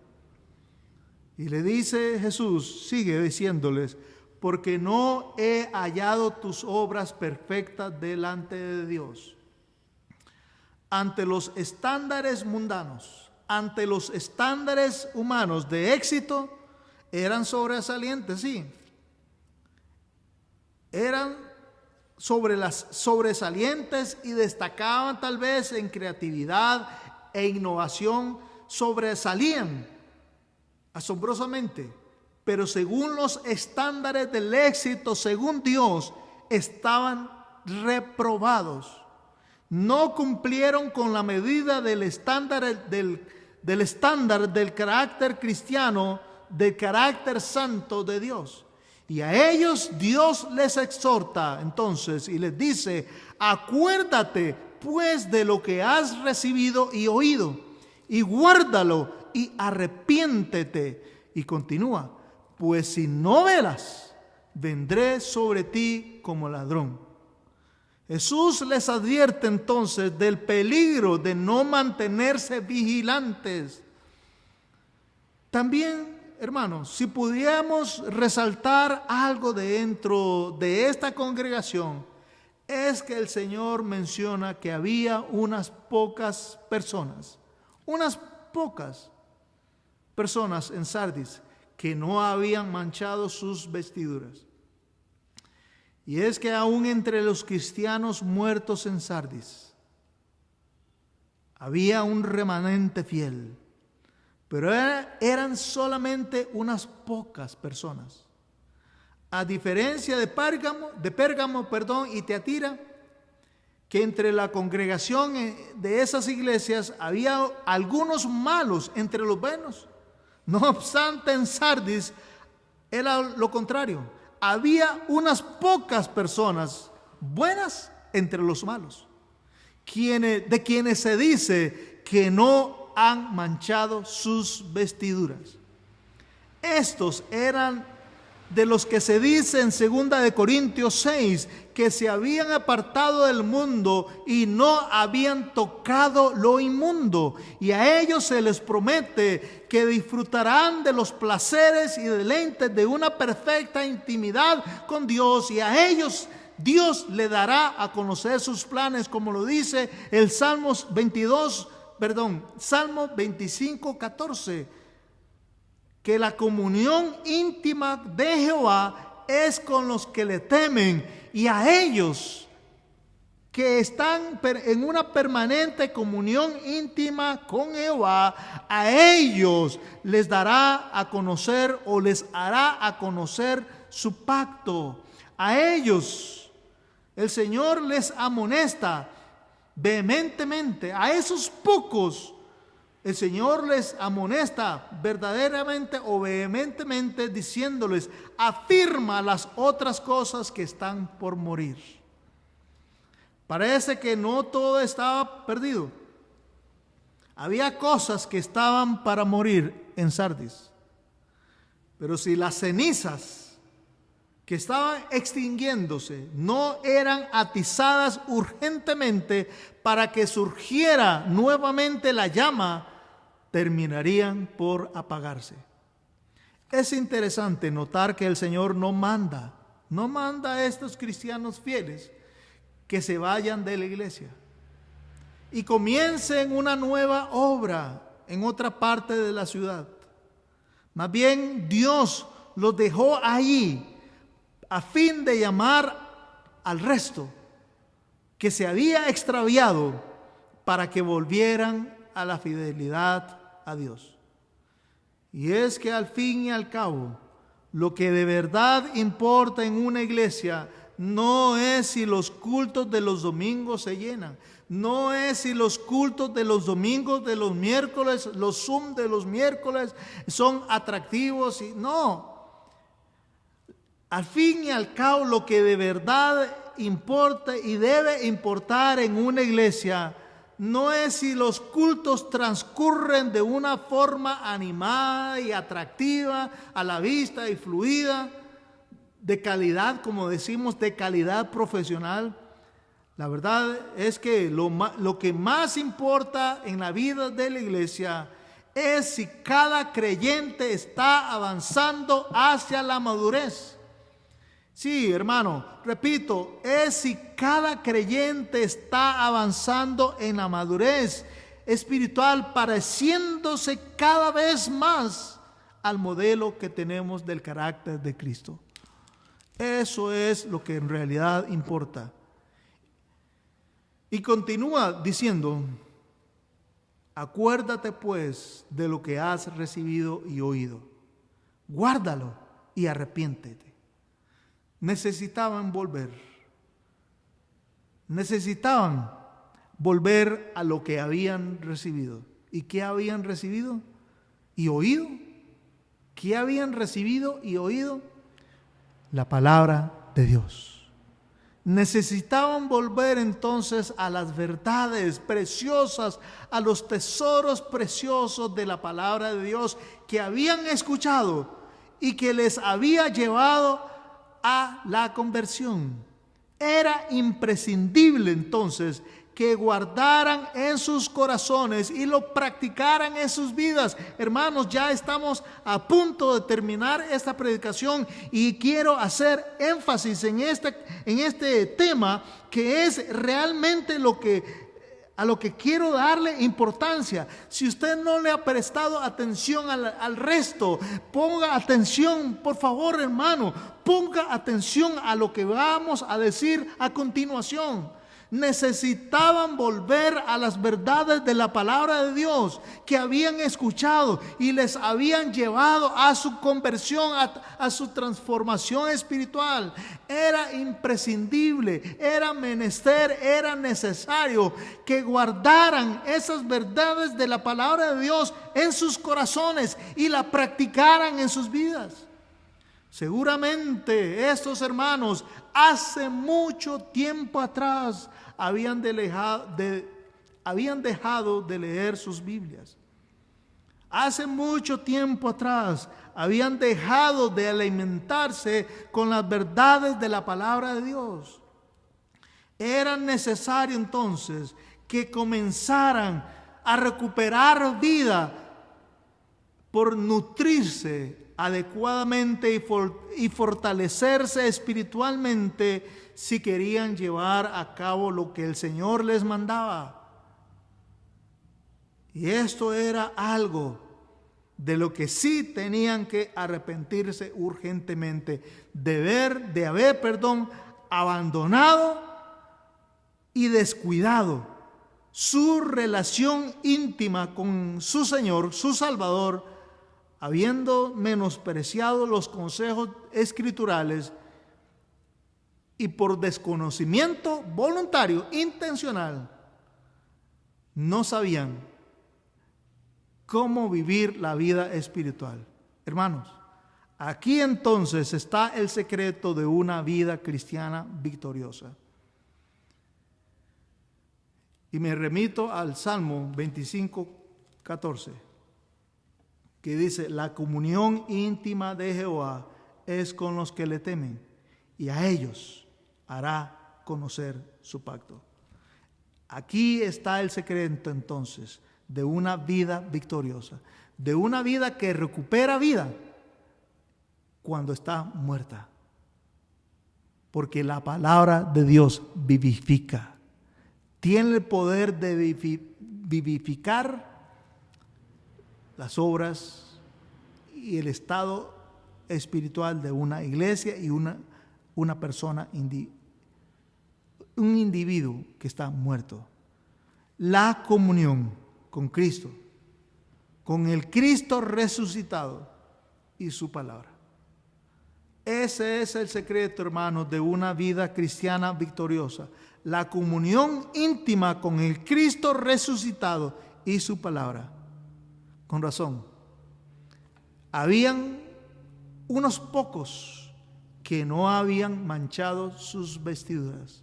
Y le dice Jesús, sigue diciéndoles, porque no he hallado tus obras perfectas delante de Dios. Ante los estándares mundanos, ante los estándares humanos de éxito, eran sobresalientes, sí. Eran sobresalientes y destacaban tal vez en creatividad e innovación, sobresalían asombrosamente, pero según los estándares del éxito, según Dios, estaban reprobados. No cumplieron con la medida del estándar del carácter cristiano, del carácter santo de Dios. Y a ellos Dios les exhorta entonces y les dice, acuérdate pues de lo que has recibido y oído, y guárdalo y arrepiéntete. Y continúa, pues si no velas, vendré sobre ti como ladrón. Jesús les advierte entonces del peligro de no mantenerse vigilantes. También, hermanos, si pudiéramos resaltar algo dentro de esta congregación, es que el Señor menciona que había unas pocas personas en Sardis que no habían manchado sus vestiduras. Y es que aún entre los cristianos muertos en Sardis había un remanente fiel, pero eran solamente unas pocas personas. A diferencia de Pérgamo y Teatira, que entre la congregación de esas iglesias había algunos malos entre los buenos. No obstante, en Sardis era lo contrario. Había unas pocas personas buenas entre los malos, de quienes se dice que no han manchado sus vestiduras. Estos eran de los que se dice en 2 de Corintios 6 que se habían apartado del mundo y no habían tocado lo inmundo, y a ellos se les promete que disfrutarán de los placeres y deleites de una perfecta intimidad con Dios, y a ellos Dios le dará a conocer sus planes, como lo dice el Salmo 25:14, que la comunión íntima de Jehová es con los que le temen, y a ellos que están en una permanente comunión íntima con Jehová, a ellos les dará a conocer, o les hará a conocer su pacto. A ellos el Señor les amonesta vehementemente. A esos pocos el Señor les amonesta verdaderamente o vehementemente, diciéndoles: afirma las otras cosas que están por morir. Parece que no todo estaba perdido. Había cosas que estaban para morir en Sardis. Pero si las cenizas que estaban extinguiéndose no eran atizadas urgentemente para que surgiera nuevamente la llama, terminarían por apagarse. Es interesante notar que el Señor no manda a estos cristianos fieles que se vayan de la iglesia y comiencen una nueva obra en otra parte de la ciudad. Más bien, Dios los dejó ahí a fin de llamar al resto que se había extraviado para que volvieran a la fidelidad a Dios. Y es que al fin y al cabo, lo que de verdad importa en una iglesia no es si los cultos de los domingos se llenan, no es si los cultos de los domingos, de los miércoles, los Zoom de los miércoles son atractivos, no. Al fin y al cabo, lo que de verdad importa y debe importar en una iglesia no es si los cultos transcurren de una forma animada y atractiva a la vista y fluida, de calidad, como decimos, de calidad profesional. La verdad es que lo que más importa en la vida de la iglesia es si cada creyente está avanzando hacia la madurez. Sí, hermano, repito, es si cada creyente está avanzando en la madurez espiritual, pareciéndose cada vez más al modelo que tenemos del carácter de Cristo. Eso es lo que en realidad importa. Y continúa diciendo: acuérdate pues de lo que has recibido y oído, guárdalo y arrepiéntete. Necesitaban volver a lo que habían recibido. ¿Y qué habían recibido y oído? ¿Qué habían recibido y oído? La palabra de Dios. Necesitaban volver entonces a las verdades preciosas, a los tesoros preciosos de la palabra de Dios que habían escuchado y que les había llevado a la conversión. Era imprescindible entonces que guardaran en sus corazones y lo practicaran en sus vidas. Hermanos, ya estamos a punto de terminar esta predicación y quiero hacer énfasis en este tema, que es realmente a lo que quiero darle importancia. Si usted no le ha prestado atención al resto, ponga atención, por favor, hermano, ponga atención a lo que vamos a decir a continuación. necesitaban volver a las verdades de la palabra de Dios que habían escuchado y les habían llevado a su conversión, a su transformación espiritual. Era imprescindible, era menester, era necesario que guardaran esas verdades de la palabra de Dios en sus corazones y la practicaran en sus vidas. Seguramente estos hermanos hace mucho tiempo atrás habían dejado de leer sus Biblias. Hace mucho tiempo atrás habían dejado de alimentarse con las verdades de la palabra de Dios. Era necesario entonces que comenzaran a recuperar vida por nutrirse adecuadamente y fortalecerse espiritualmente si querían llevar a cabo lo que el Señor les mandaba. Y esto era algo de lo que sí tenían que arrepentirse urgentemente, de haber abandonado y descuidado su relación íntima con su Señor, su Salvador, habiendo menospreciado los consejos escriturales y por desconocimiento voluntario, intencional, no sabían cómo vivir la vida espiritual. Hermanos, aquí entonces está el secreto de una vida cristiana victoriosa. Y me remito al Salmo 25:14, que dice: la comunión íntima de Jehová es con los que le temen, y a ellos hará conocer su pacto. Aquí está el secreto entonces de una vida victoriosa, de una vida que recupera vida cuando está muerta, porque la palabra de Dios vivifica. Tiene el poder de vivificar las obras y el estado espiritual de una iglesia y una persona, un individuo que está muerto. La comunión con Cristo, con el Cristo resucitado y su palabra. Ese es el secreto, hermanos, de una vida cristiana victoriosa. La comunión íntima con el Cristo resucitado y su palabra. Con razón, habían unos pocos que no habían manchado sus vestiduras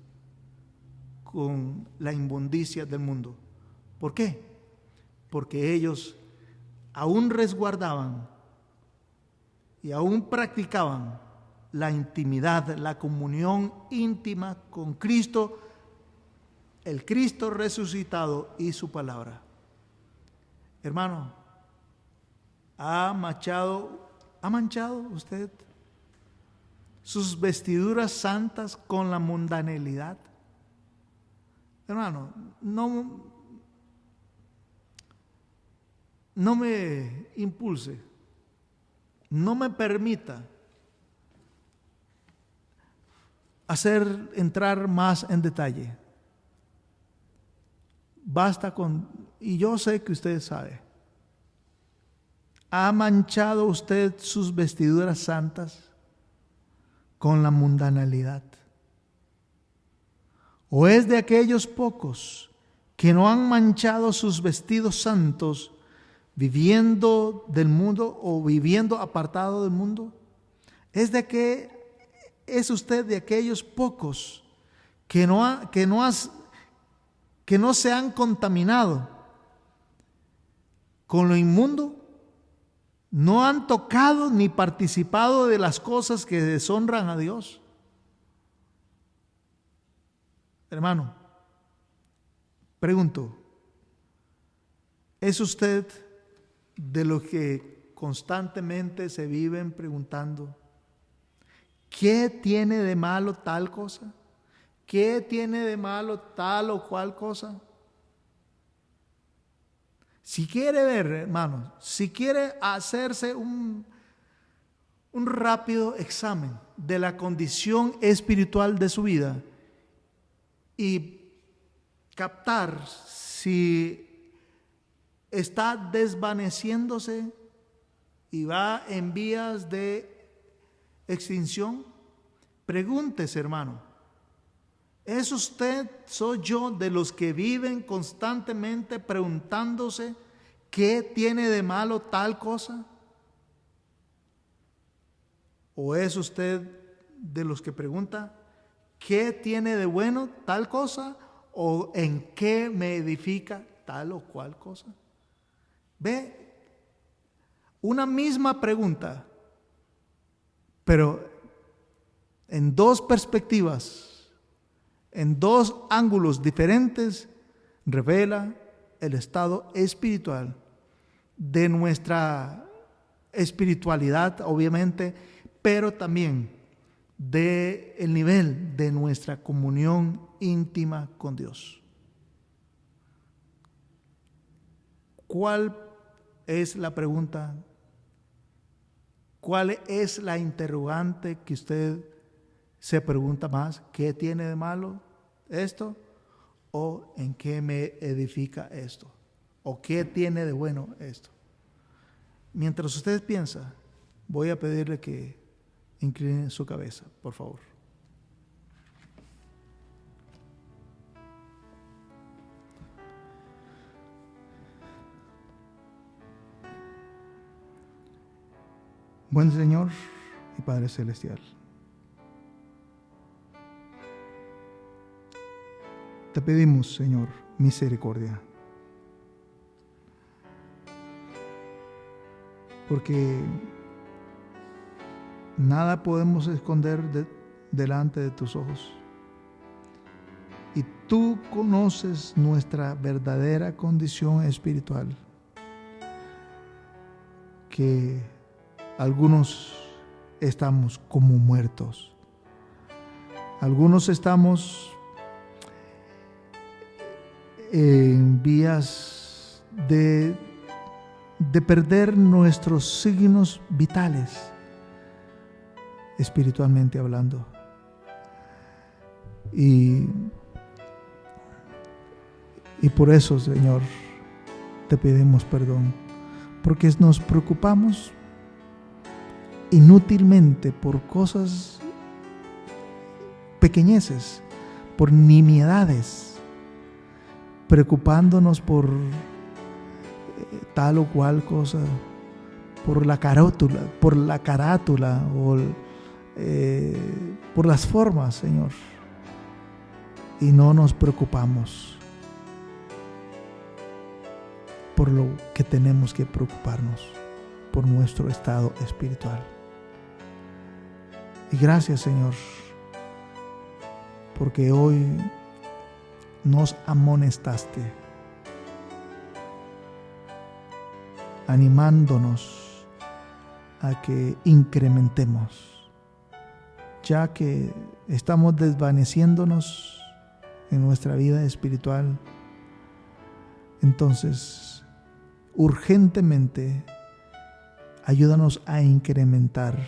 con la inmundicia del mundo. ¿Por qué? Porque ellos aún resguardaban y aún practicaban la intimidad, la comunión íntima con Cristo, el Cristo resucitado y su palabra. Hermano, ¿ha manchado usted sus vestiduras santas con la mundanalidad? Hermano, no me impulse, no me permita entrar más en detalle. Basta con, y yo sé que usted sabe, ¿ha manchado usted sus vestiduras santas con la mundanalidad? ¿O es de aquellos pocos que no han manchado sus vestidos santos viviendo del mundo o viviendo apartado del mundo? ¿Es usted de aquellos pocos que no se han contaminado con lo inmundo? ¿No han tocado ni participado de las cosas que deshonran a Dios? Hermano, pregunto, ¿es usted de los que constantemente se viven preguntando: ¿qué tiene de malo tal cosa? ¿Qué tiene de malo tal o cual cosa? Si quiere ver, hermanos, si quiere hacerse un rápido examen de la condición espiritual de su vida y captar si está desvaneciéndose y va en vías de extinción, pregúntese, hermano, ¿es usted, soy yo, de los que viven constantemente preguntándose qué tiene de malo tal cosa? ¿O es usted de los que pregunta qué tiene de bueno tal cosa o en qué me edifica tal o cual cosa? Ve, una misma pregunta, pero en dos perspectivas, en dos ángulos diferentes, revela el estado espiritual de nuestra espiritualidad, obviamente, pero también del nivel de nuestra comunión íntima con Dios. ¿Cuál es la pregunta? ¿Cuál es la interrogante que usted se pregunta más? ¿Qué tiene de malo esto? ¿O en qué me edifica esto? ¿O qué tiene de bueno esto? Mientras usted piensa, voy a pedirle que incline su cabeza, por favor. Buen Señor y Padre Celestial, te pedimos, Señor, misericordia, porque nada podemos esconder delante de tus ojos, y tú conoces nuestra verdadera condición espiritual, que algunos estamos como muertos, algunos estamos en vías de perder nuestros signos vitales, espiritualmente hablando. Y por eso, Señor, te pedimos perdón, porque nos preocupamos inútilmente por cosas pequeñeces, por nimiedades, preocupándonos por tal o cual cosa, por la carátula o por las formas, Señor, y no nos preocupamos por lo que tenemos que preocuparnos, por nuestro estado espiritual. Y gracias, Señor, porque hoy nos amonestaste, animándonos a que incrementemos, ya que estamos desvaneciéndonos en nuestra vida espiritual. Entonces, urgentemente, ayúdanos a incrementar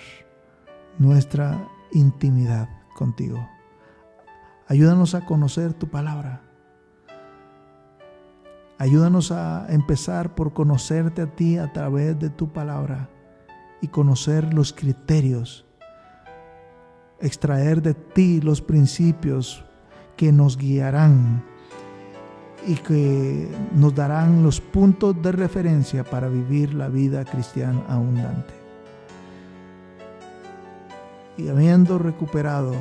nuestra intimidad contigo. Ayúdanos a conocer tu palabra. Ayúdanos a empezar por conocerte a ti a través de tu palabra y conocer los criterios, extraer de ti los principios que nos guiarán y que nos darán los puntos de referencia para vivir la vida cristiana abundante. Y habiendo recuperado,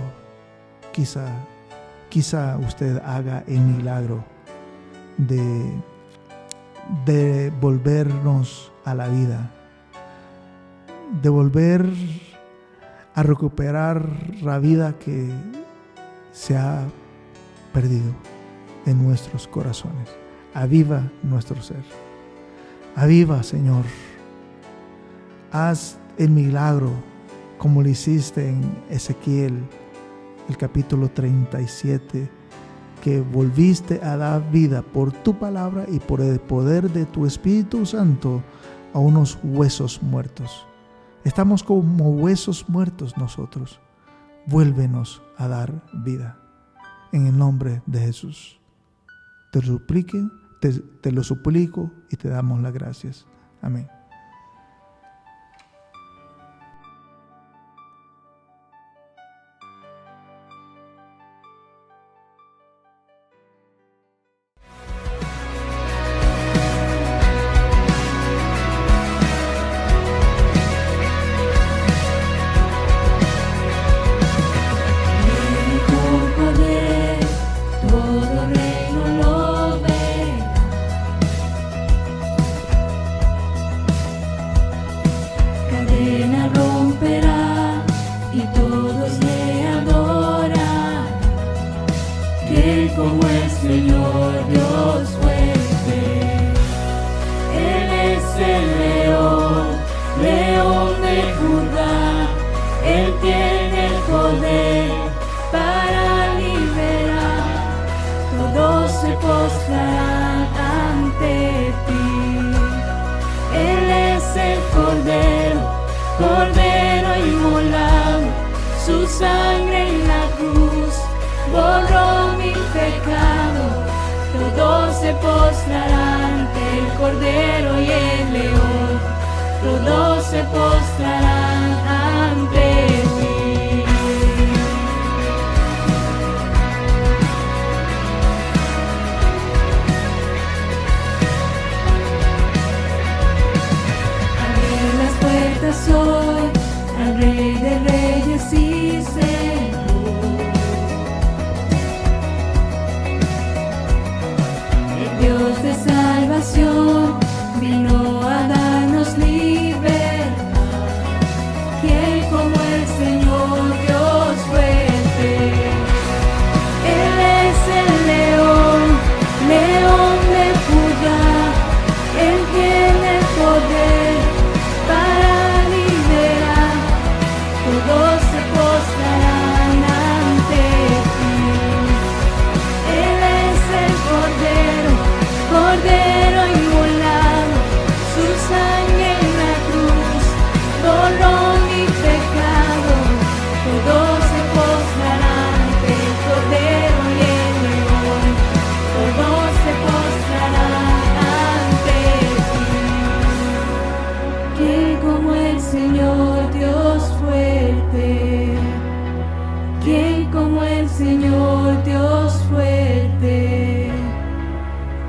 quizá usted haga el milagro de volvernos a la vida, de volver a recuperar la vida que se ha perdido en nuestros corazones. Aviva nuestro ser. Aviva, Señor. Haz el milagro como lo hiciste en Ezequiel, el capítulo 37, que volviste a dar vida por tu palabra y por el poder de tu Espíritu Santo a unos huesos muertos. Estamos como huesos muertos nosotros. Vuélvenos a dar vida. En el nombre de Jesús. te lo suplico y te damos las gracias. Amén.
Como el Señor Dios fuerte, Él es el león, león de Judá, Él tiene el poder para liberar, todos se postrarán ante ti. Él es el Cordero inmolado, su sangre en la cruz borró mi pecado, todos se postrarán ante el Cordero y el León, todos se postrarán ante ti. Abre las puertas hoy al Rey de Reyes y Señor. Dios de salvación vino a darnos libertad. ¿Quién como el Señor Dios fuerte? Él es el león, león de Judá. Él tiene el poder para liberar. Todos se postrarán ante ti. Él es el Cordero inmolado, su sangre en la cruz borró mi pecado, todos se postrarán ante el Cordero y el León, todos se postrarán ante ti. ¿Quién como el Señor Dios fuerte? ¿Quién como el Señor Dios fuerte?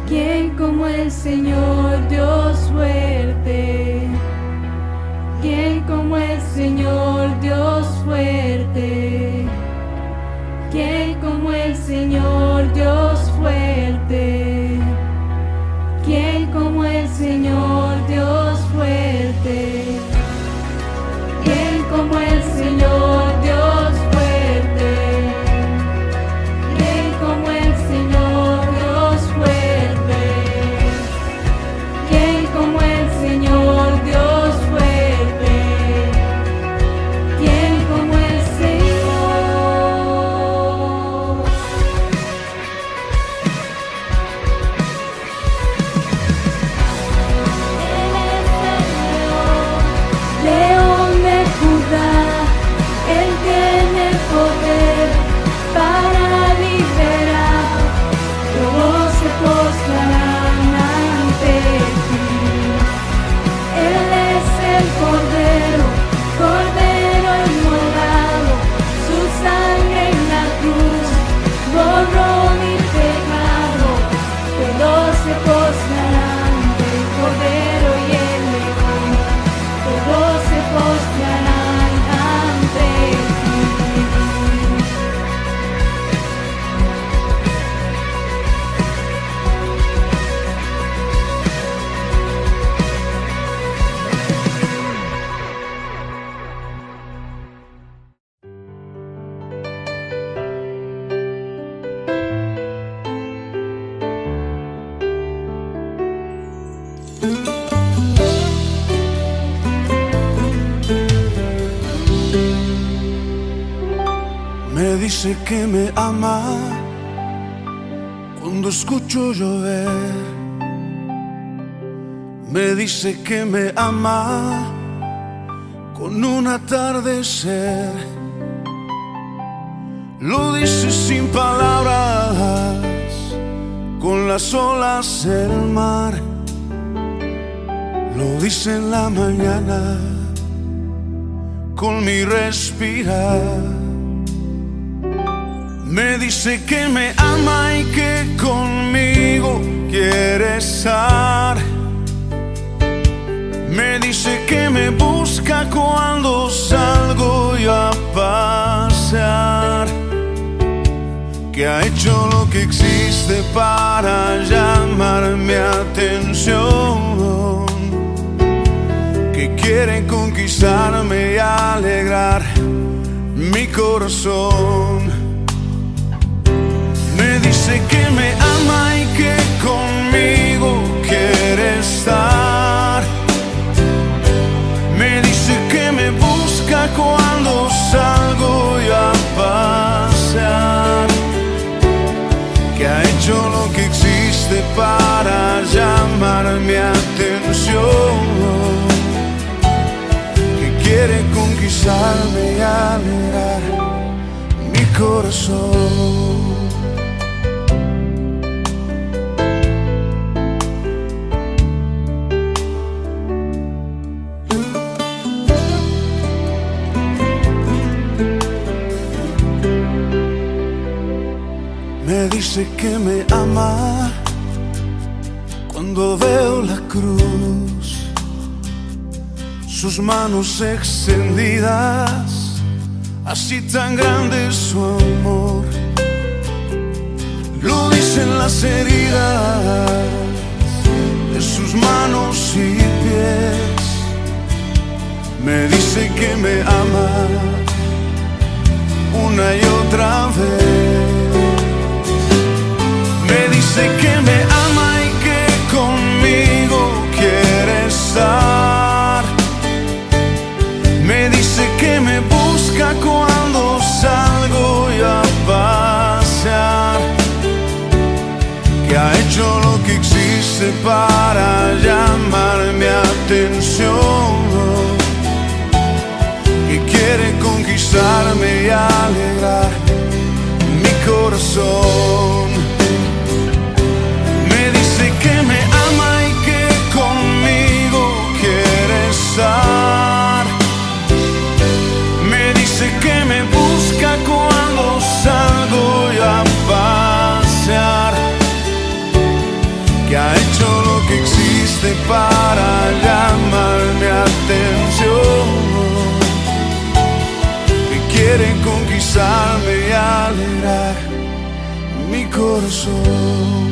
¿Quién como el Señor Dios fuerte? ¿Quién como el Señor Dios fuerte? ¿Quién como el Señor Dios fuerte? ¿Quién como el Señor Dios fuerte? ¿Quién como el Señor Dios fuerte? ¿Quién como el Señor Dios fuerte? ¿Quién como el Señor Dios fuerte? ¿Quién como el Señor? Él es el león de Judá. Él tiene el poder para liberar. Todos se postrarán ante ti. Él es el Cordero inmolado, su sangre en la cruz borró mi pecado. Todos se postrarán ante el Cordero y el León, todos se postrarán ante ti.
Me dice que me ama cuando escucho llover. Me dice que me ama con un atardecer. Lo dice sin palabras, con las olas del mar. Lo dice en la mañana con mi respirar. Me dice que me ama y que conmigo quiere estar. Me dice que me busca cuando salgo yo a pasear, que ha hecho lo que existe para llamar mi atención, que quiere conquistarme y alegrar mi corazón. Me dice que me ama y que conmigo quiere estar. Me dice que me busca cuando salgo yo a pasear, que ha hecho lo que existe para llamar mi atención, que quiere conquistarme y alegrar mi corazón. Me dice que me ama cuando veo la cruz, sus manos extendidas, así tan grande es su amor. Lo dicen las heridas de sus manos y pies. Me dice que me ama una y otra vez. Me dice que me ama y que conmigo quiere estar. Me dice que me busca cuando salgo yo a pasear, que ha hecho lo que existe para llamar mi atención, que quiere conquistarme y alegrar mi corazón. Que me ama y que conmigo quiere estar. Me dice que me busca cuando salgo yo a pasear, que ha hecho lo que existe para llamar mi atención, que quiere conquistarme y alegrar mi corazón.